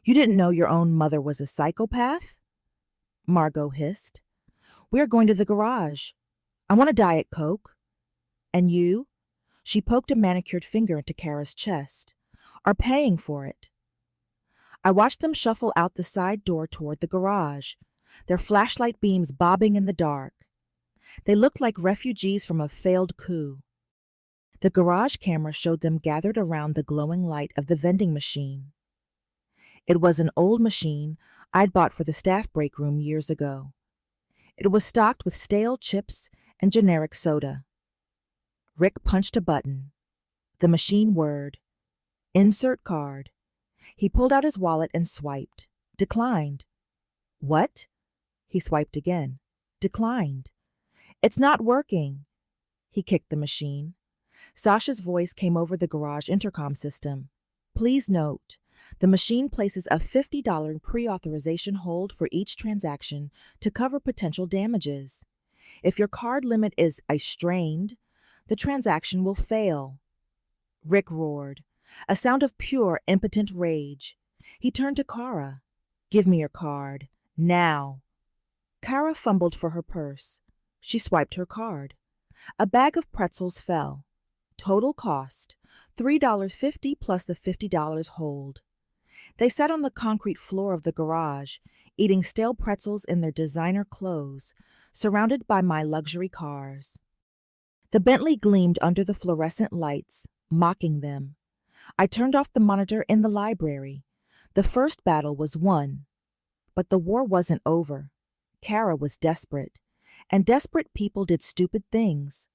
S1: You didn't know your own mother was a psychopath? Margot hissed. We're going to the garage. I want a Diet Coke. And you, she poked a manicured finger into Kara's chest, are paying for it. I watched them shuffle out the side door toward the garage, their flashlight beams bobbing in the dark. They looked like refugees from a failed coup. The garage camera showed them gathered around the glowing light of the vending machine. It was an old machine I'd bought for the staff break room years ago. It was stocked with stale chips and generic soda. Rick punched a button. The machine whirred. Insert card. He pulled out his wallet and swiped. Declined. What? He swiped again. Declined. It's not working. He kicked the machine. Sasha's voice came over the garage intercom system. Please note, the machine places a $50 pre-authorization hold for each transaction to cover potential damages. If your card limit is strained, the transaction will fail. Rick roared, a sound of pure, impotent rage. He turned to Kara. Give me your card. Now. Kara fumbled for her purse. She swiped her card. A bag of pretzels fell. Total cost, $3.50 plus the $50 hold. They sat on the concrete floor of the garage, eating stale pretzels in their designer clothes, surrounded by my luxury cars. The Bentley gleamed under the fluorescent lights, mocking them. I turned off the monitor in the library. The first battle was won. But the war wasn't over. Kara was desperate, and desperate people did stupid things.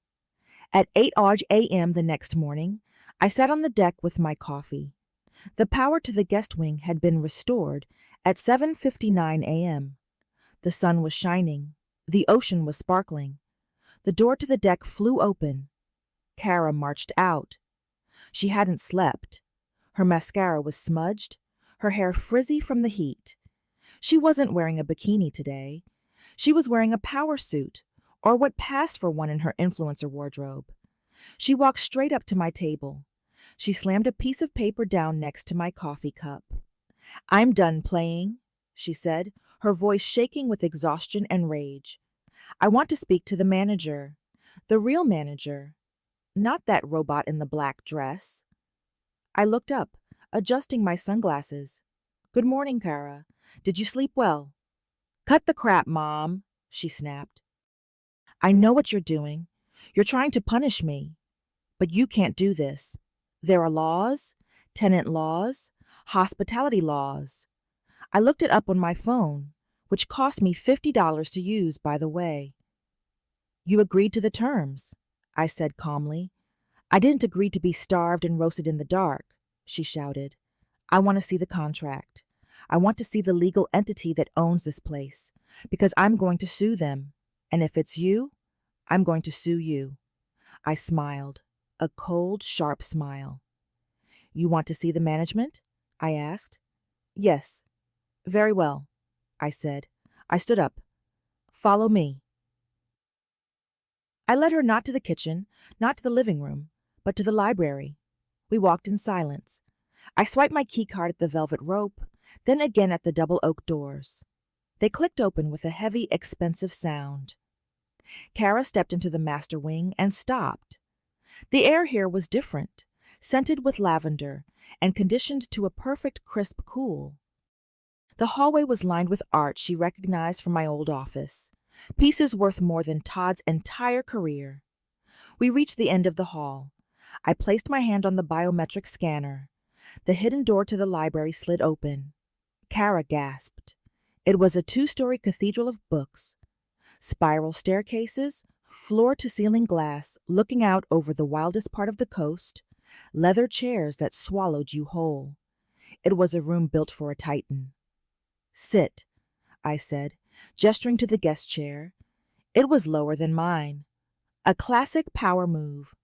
S1: At 8 a.m. the next morning, I sat on the deck with my coffee. The power to the guest wing had been restored at 7:59 a.m. The sun was shining. The ocean was sparkling. The door to the deck flew open. Kara marched out. She hadn't slept. Her mascara was smudged, her hair frizzy from the heat. She wasn't wearing a bikini today. She was wearing a power suit, or what passed for one in her influencer wardrobe. She walked straight up to my table. She slammed a piece of paper down next to my coffee cup. I'm done playing, she said, her voice shaking with exhaustion and rage. I want to speak to the manager, the real manager, not that robot in the black dress. I looked up, adjusting my sunglasses. Good morning, Kara. Did you sleep well? Cut the crap, Mom, she snapped. I know what you're doing. You're trying to punish me. But you can't do this. There are laws, tenant laws, hospitality laws. I looked it up on my phone, which cost me $50 to use, by the way. You agreed to the terms, I said calmly. I didn't agree to be starved and roasted in the dark, she shouted. I want to see the contract. I want to see the legal entity that owns this place, because I'm going to sue them. And if it's you, I'm going to sue you. I smiled, a cold, sharp smile. You want to see the management? I asked. Yes. Very well, I said. I stood up. Follow me. I led her not to the kitchen, not to the living room, but to the library. We walked in silence. I swiped my key card at the velvet rope, then again at the double oak doors. They clicked open with a heavy, expensive sound. Kara stepped into the master wing and stopped. The air here was different, scented with lavender and conditioned to a perfect crisp cool. The hallway was lined with art she recognized from my old office, pieces worth more than Todd's entire career. We reached the end of the hall. I placed my hand on the biometric scanner. The hidden door to the library slid open. Kara gasped. It was a 2-story cathedral of books. Spiral staircases, floor-to-ceiling glass looking out over the wildest part of the coast, leather chairs that swallowed you whole. It was a room built for a titan. Sit, I said, gesturing to the guest chair. It was lower than mine. A classic power move.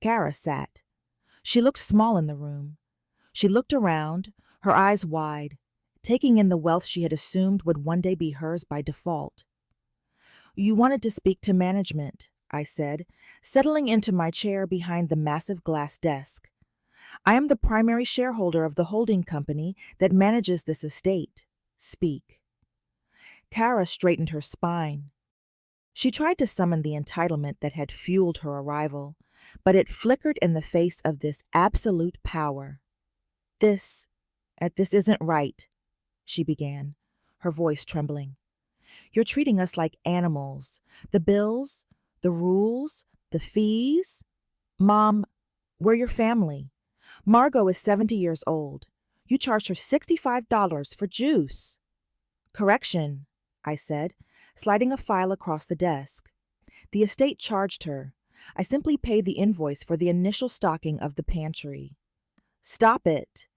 S1: Kara sat. She looked small in the room. She looked around, her eyes wide, taking in the wealth she had assumed would one day be hers by default. You wanted to speak to management, I said, settling into my chair behind the massive glass desk. I am the primary shareholder of the holding company that manages this estate. Speak. Kara straightened her spine. She tried to summon the entitlement that had fueled her arrival, but it flickered in the face of this absolute power. This isn't right, she began, her voice trembling. You're treating us like animals. The bills, the rules, the fees. Mom, we're your family. Margot is 70 years old. You charged her $65 for juice. Correction, I said, sliding a file across the desk. The estate charged her. I simply paid the invoice for the initial stocking of the pantry. Stop it.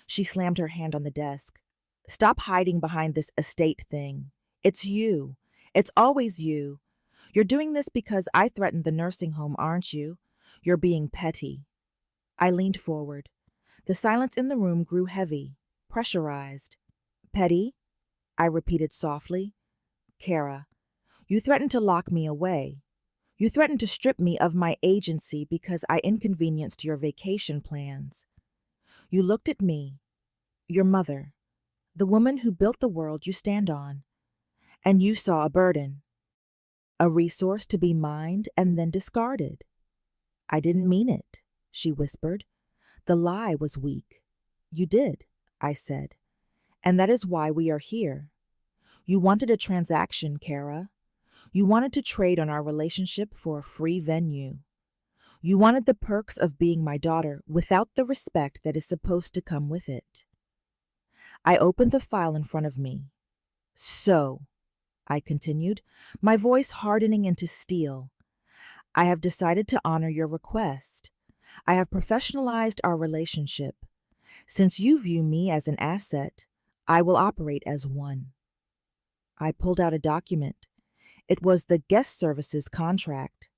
S1: She slammed her hand on the desk. Stop hiding behind this estate thing. It's you. It's always you. You're doing this because I threatened the nursing home, aren't you? You're being petty. I leaned forward. The silence in the room grew heavy, pressurized. Petty? I repeated softly. Kara, you threatened to lock me away. You threatened to strip me of my agency because I inconvenienced your vacation plans. You looked at me, your mother, the woman who built the world you stand on, and you saw a burden, a resource to be mined and then discarded. I didn't mean it, she whispered. The lie was weak. You did, I said, and that is why we are here. You wanted a transaction, Kara. You wanted to trade on our relationship for a free venue. You wanted the perks of being my daughter without the respect that is supposed to come with it. I opened the file in front of me. So, I continued, my voice hardening into steel, I have decided to honor your request. I have professionalized our relationship. Since you view me as an asset, I will operate as one. I pulled out a document. It was the guest services contract.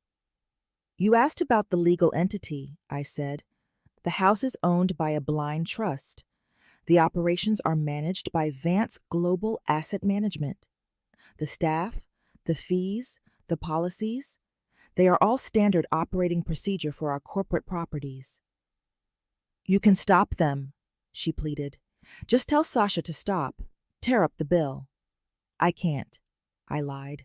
S1: You asked about the legal entity, I said. The house is owned by a blind trust. The operations are managed by Vance Global Asset Management. The staff, the fees, the policies, they are all standard operating procedure for our corporate properties. You can stop them, she pleaded. Just tell Sasha to stop. Tear up the bill. I can't, I lied.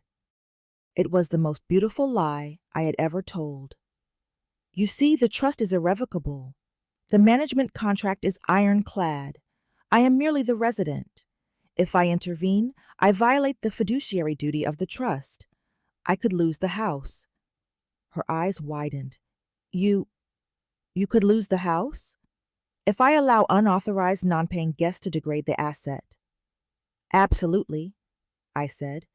S1: It was the most beautiful lie I had ever told. You see, the trust is irrevocable. The management contract is ironclad. I am merely the resident. If I intervene, I violate the fiduciary duty of the trust. I could lose the house. Her eyes widened. You could lose the house? If I allow unauthorized non-paying guests to degrade the asset. Absolutely, I said.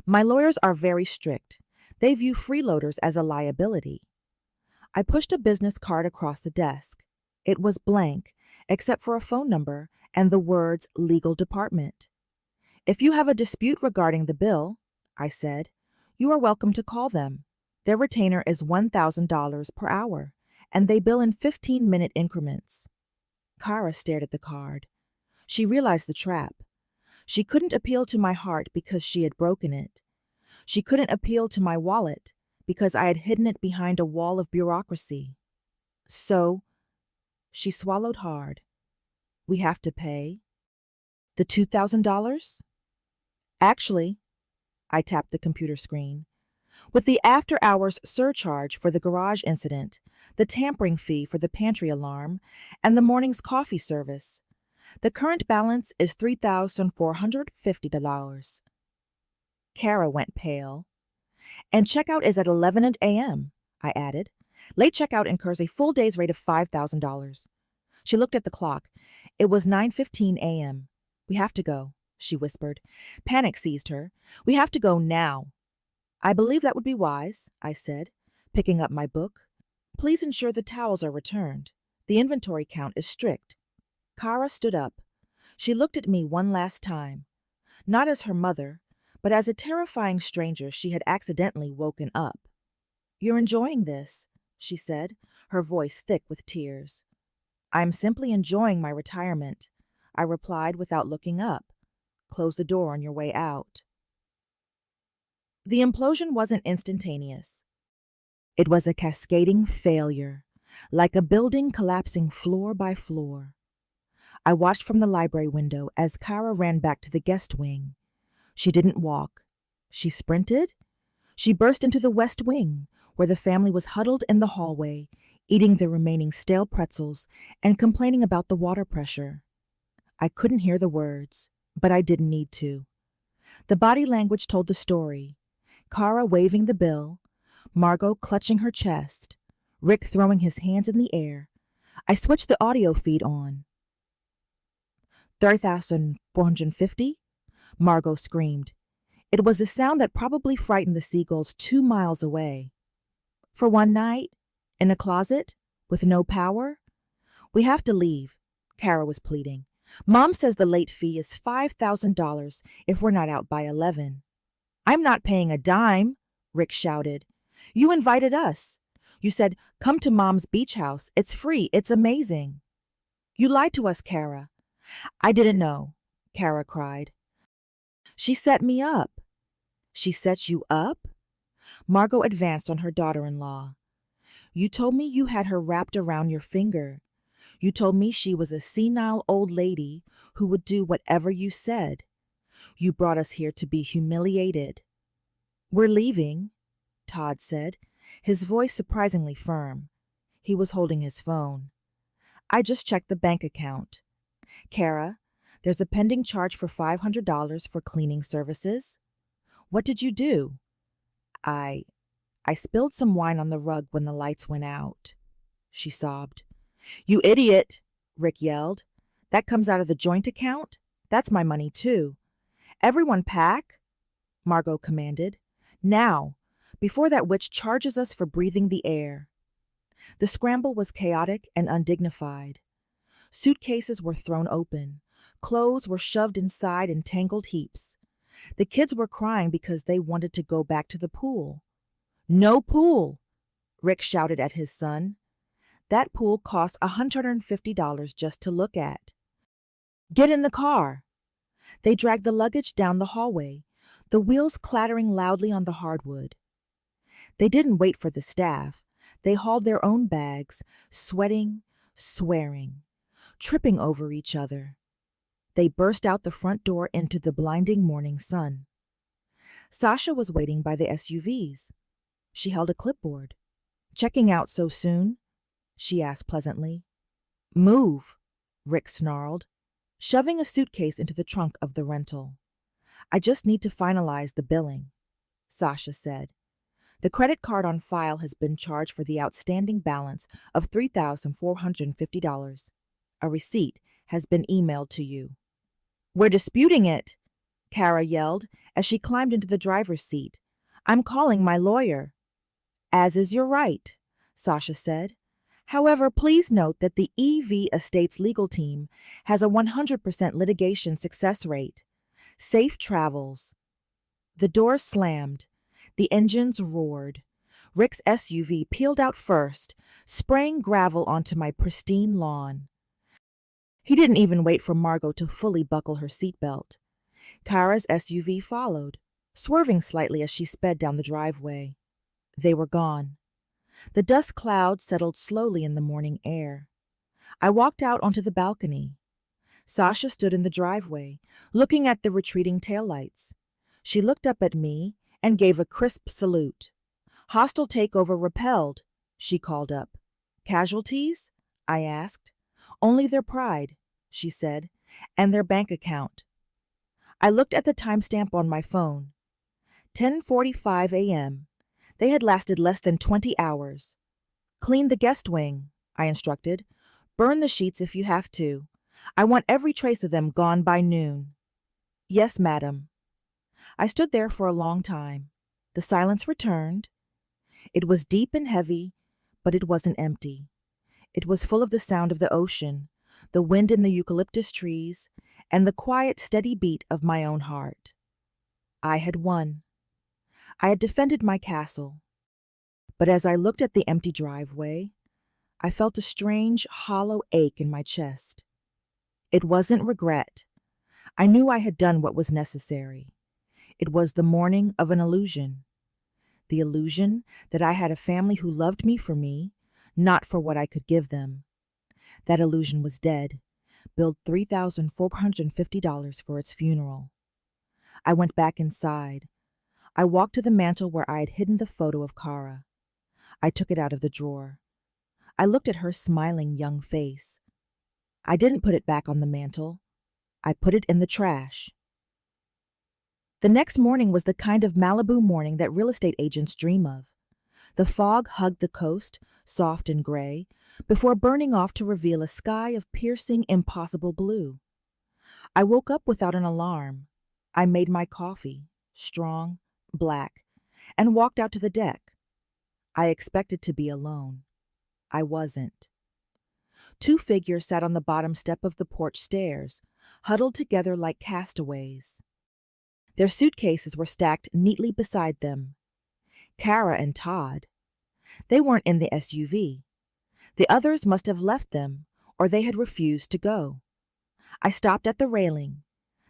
S1: My lawyers are very strict. They view freeloaders as a liability. I pushed a business card across the desk. It was blank, except for a phone number and the words legal department. If you have a dispute regarding the bill, I said, you are welcome to call them. Their retainer is $1,000 per hour, and they bill in 15-minute increments. Kara stared at the card. She realized the trap. She couldn't appeal to my heart because she had broken it. She couldn't appeal to my wallet because I had hidden it behind a wall of bureaucracy. So, she swallowed hard. We have to pay? The $2,000? Actually, I tapped the computer screen. With the after-hours surcharge for the garage incident, the tampering fee for the pantry alarm, and the morning's coffee service, the current balance is $3,450. Kara went pale. And checkout is at 11 a.m., I added. Late checkout incurs a full day's rate of $5,000. She looked at the clock. It was 9:15 a.m. We have to go, she whispered. Panic seized her. We have to go now. I believe that would be wise, I said, picking up my book. Please ensure the towels are returned. The inventory count is strict. Kara stood up. She looked at me one last time, not as her mother, but as a terrifying stranger she had accidentally woken up. You're enjoying this, she said, her voice thick with tears. I'm simply enjoying my retirement, I replied without looking up. Close the door on your way out. The implosion wasn't instantaneous. It was a cascading failure, like a building collapsing floor by floor. I watched from the library window as Kara ran back to the guest wing. She didn't walk. She sprinted. She burst into the west wing, where the family was huddled in the hallway, eating the remaining stale pretzels and complaining about the water pressure. I couldn't hear the words, but I didn't need to. The body language told the story. Kara waving the bill, Margot clutching her chest, Rick throwing his hands in the air. I switched the audio feed on. 3,450? Margot screamed. It was a sound that probably frightened the seagulls 2 miles away. For one night? In a closet? With no power? We have to leave, Kara was pleading. Mom says the late fee is $5,000 if we're not out by 11. I'm not paying a dime, Rick shouted. You invited us. You said, come to Mom's beach house. It's free. It's amazing. You lied to us, Kara. I didn't know, Kara cried. She set me up. She set you up? Margot advanced on her daughter-in-law. You told me you had her wrapped around your finger. You told me she was a senile old lady who would do whatever you said. You brought us here to be humiliated. We're leaving, Todd said, his voice surprisingly firm. He was holding his phone. I just checked the bank account. Kara, there's a pending charge for $500 for cleaning services. What did you do? I spilled some wine on the rug when the lights went out, she sobbed. You idiot, Rick yelled. That comes out of the joint account? That's my money too. Everyone pack, Margot commanded. Now, before that witch charges us for breathing the air. The scramble was chaotic and undignified. Suitcases were thrown open. Clothes were shoved inside in tangled heaps. The kids were crying because they wanted to go back to the pool. No pool, Rick shouted at his son. That pool cost $150 just to look at. Get in the car. They dragged the luggage down the hallway, the wheels clattering loudly on the hardwood. They didn't wait for the staff. They hauled their own bags, sweating, swearing, tripping over each other. They burst out the front door into the blinding morning sun. Sasha was waiting by the SUVs. She held a clipboard. Checking out so soon? She asked pleasantly. Move, Rick snarled, shoving a suitcase into the trunk of the rental. I just need to finalize the billing, Sasha said. The credit card on file has been charged for the outstanding balance of $3,450. A receipt has been emailed to you. We're disputing it, Kara yelled as she climbed into the driver's seat. I'm calling my lawyer. As is your right, Sasha said. However, please note that the EV Estates legal team has a 100% litigation success rate. Safe travels. The doors slammed. The engines roared. Rick's SUV peeled out first, spraying gravel onto my pristine lawn. He didn't even wait for Margot to fully buckle her seatbelt. Kara's SUV followed, swerving slightly as she sped down the driveway. They were gone. The dust cloud settled slowly in the morning air. I walked out onto the balcony. Sasha stood in the driveway, looking at the retreating taillights. She looked up at me and gave a crisp salute. Hostile takeover repelled, she called up. Casualties? I asked. Only their pride, she said, and their bank account. I looked at the timestamp on my phone. 10:45 a.m. They had lasted less than 20 hours. Clean the guest wing, I instructed. Burn the sheets if you have to. I want every trace of them gone by noon. Yes, madam. I stood there for a long time. The silence returned. It was deep and heavy, but it wasn't empty. It was full of the sound of the ocean, the wind in the eucalyptus trees, and the quiet, steady beat of my own heart. I had won. I had defended my castle. But as I looked at the empty driveway, I felt a strange, hollow ache in my chest. It wasn't regret. I knew I had done what was necessary. It was the morning of an illusion. The illusion that I had a family who loved me for me, not for what I could give them. That illusion was dead. Billed $3,450 for its funeral. I went back inside. I walked to the mantel where I had hidden the photo of Kara. I took it out of the drawer. I looked at her smiling young face. I didn't put it back on the mantel. I put it in the trash. The next morning was the kind of Malibu morning that real estate agents dream of. The fog hugged the coast, soft and gray, before burning off to reveal a sky of piercing, impossible blue. I woke up without an alarm. I made my coffee, strong, black, and walked out to the deck. I expected to be alone. I wasn't. Two figures sat on the bottom step of the porch stairs, huddled together like castaways. Their suitcases were stacked neatly beside them. Kara and Todd. They weren't in the SUV. The others must have left them, or they had refused to go. I stopped at the railing.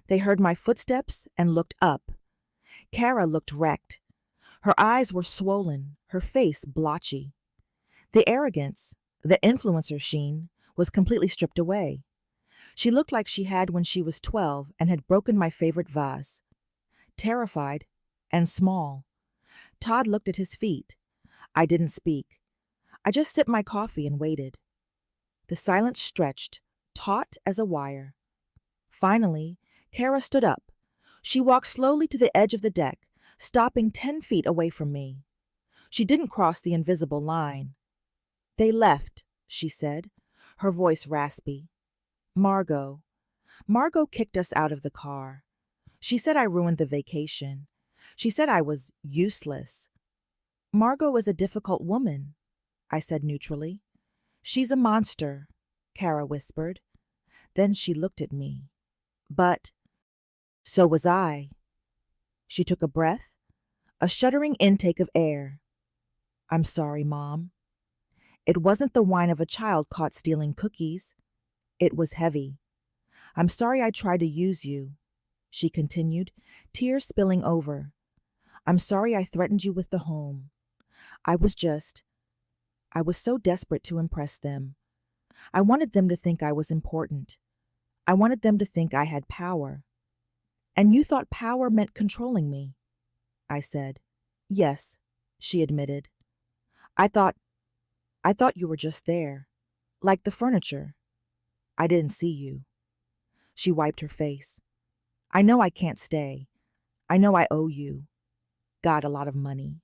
S1: They heard my footsteps and looked up. Kara looked wrecked. Her eyes were swollen, her face blotchy. The arrogance, the influencer sheen, was completely stripped away. She looked like she had when she was 12 and had broken my favorite vase. Terrified and small. Todd looked at his feet. I didn't speak. I just sipped my coffee and waited. The silence stretched, taut as a wire. Finally, Kara stood up. She walked slowly to the edge of the deck, stopping 10 feet away from me. She didn't cross the invisible line. "They left," she said, her voice raspy. Margot kicked us out of the car. She said I ruined the vacation. She said I was useless. "Margot is a difficult woman," I said neutrally. "She's a monster," Kara whispered. Then she looked at me. "But so was I." She took a breath, a shuddering intake of air. "I'm sorry, Mom." It wasn't the whine of a child caught stealing cookies. It was heavy. "I'm sorry I tried to use you," she continued, tears spilling over. "I'm sorry I threatened you with the home. I was so desperate to impress them. I wanted them to think I was important. I wanted them to think I had power." "And you thought power meant controlling me," I said. "Yes," she admitted. I thought you were just there, like the furniture. I didn't see you." She wiped her face. "I know I can't stay. I know I owe you. God, a lot of money.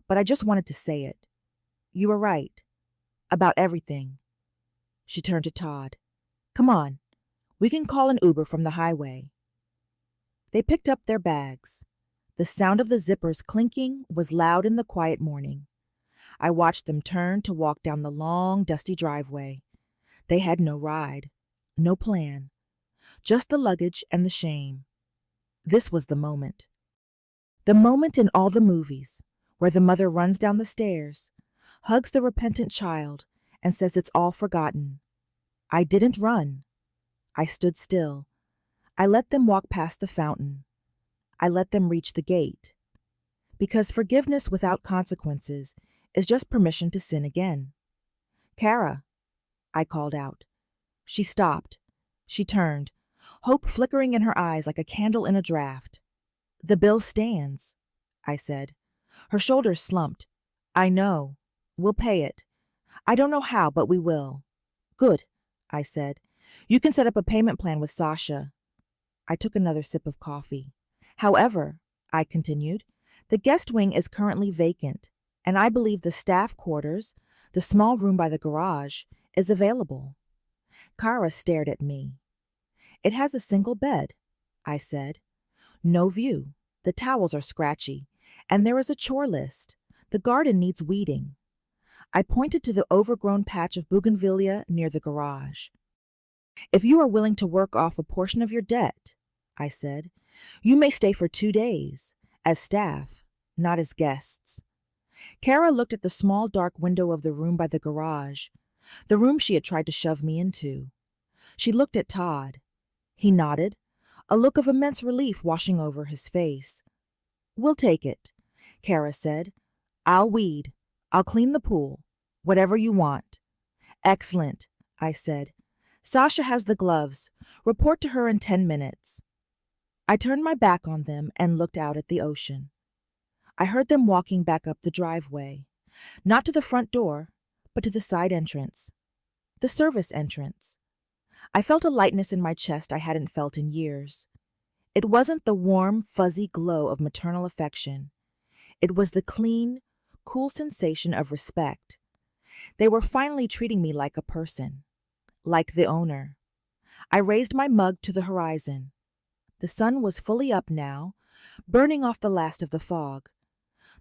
S1: But I just wanted to say it. You were right. About everything." She turned to Todd. "Come on. We can call an Uber from the highway." They picked up their bags. The sound of the zippers clinking was loud in the quiet morning. I watched them turn to walk down the long, dusty driveway. They had no ride, no plan, just the luggage and the shame. This was the moment. The moment in all the movies where the mother runs down the stairs, hugs the repentant child, and says it's all forgotten. I didn't run. I stood still. I let them walk past the fountain. I let them reach the gate. Because forgiveness without consequences is just permission to sin again. "Kara," I called out. She stopped. She turned, hope flickering in her eyes like a candle in a draft. "The bill stands," I said. Her shoulders slumped. "I know. We'll pay it. I don't know how, but we will." "Good," I said. "You can set up a payment plan with Sasha." I took another sip of coffee. "However," I continued, "the guest wing is currently vacant, and I believe the staff quarters, the small room by the garage, is available." Kara stared at me. "It has a single bed," I said. "No view. The towels are scratchy, and there is a chore list. The garden needs weeding." I pointed to the overgrown patch of bougainvillea near the garage. "If you are willing to work off a portion of your debt," I said, "you may stay for 2 days, as staff, not as guests." Kara looked at the small dark window of the room by the garage, the room she had tried to shove me into. She looked at Todd. He nodded, a look of immense relief washing over his face. We'll take it, Kara said. I'll weed. I'll clean the pool. Whatever you want. Excellent, I said. Sasha has the gloves. Report to her in 10 minutes. I turned my back on them and looked out at the ocean. I heard them walking back up the driveway, not to the front door, but to the side entrance, the service entrance. I felt a lightness in my chest I hadn't felt in years. It wasn't the warm, fuzzy glow of maternal affection. It was the clean, cool sensation of respect. They were finally treating me like a person, like the owner. I raised my mug to the horizon. The sun was fully up now, burning off the last of the fog.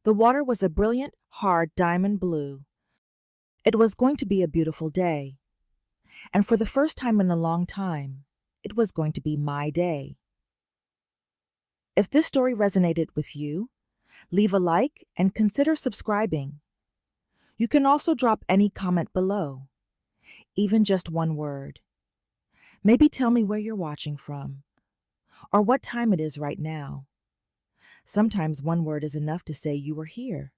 S1: The water was a brilliant, hard diamond blue. It was going to be a beautiful day. And for the first time in a long time, it was going to be my day. If this story resonated with you, leave a like and consider subscribing. You can also drop any comment below, even just one word. Maybe tell me where you're watching from, or what time it is right now. Sometimes one word is enough to say you were here.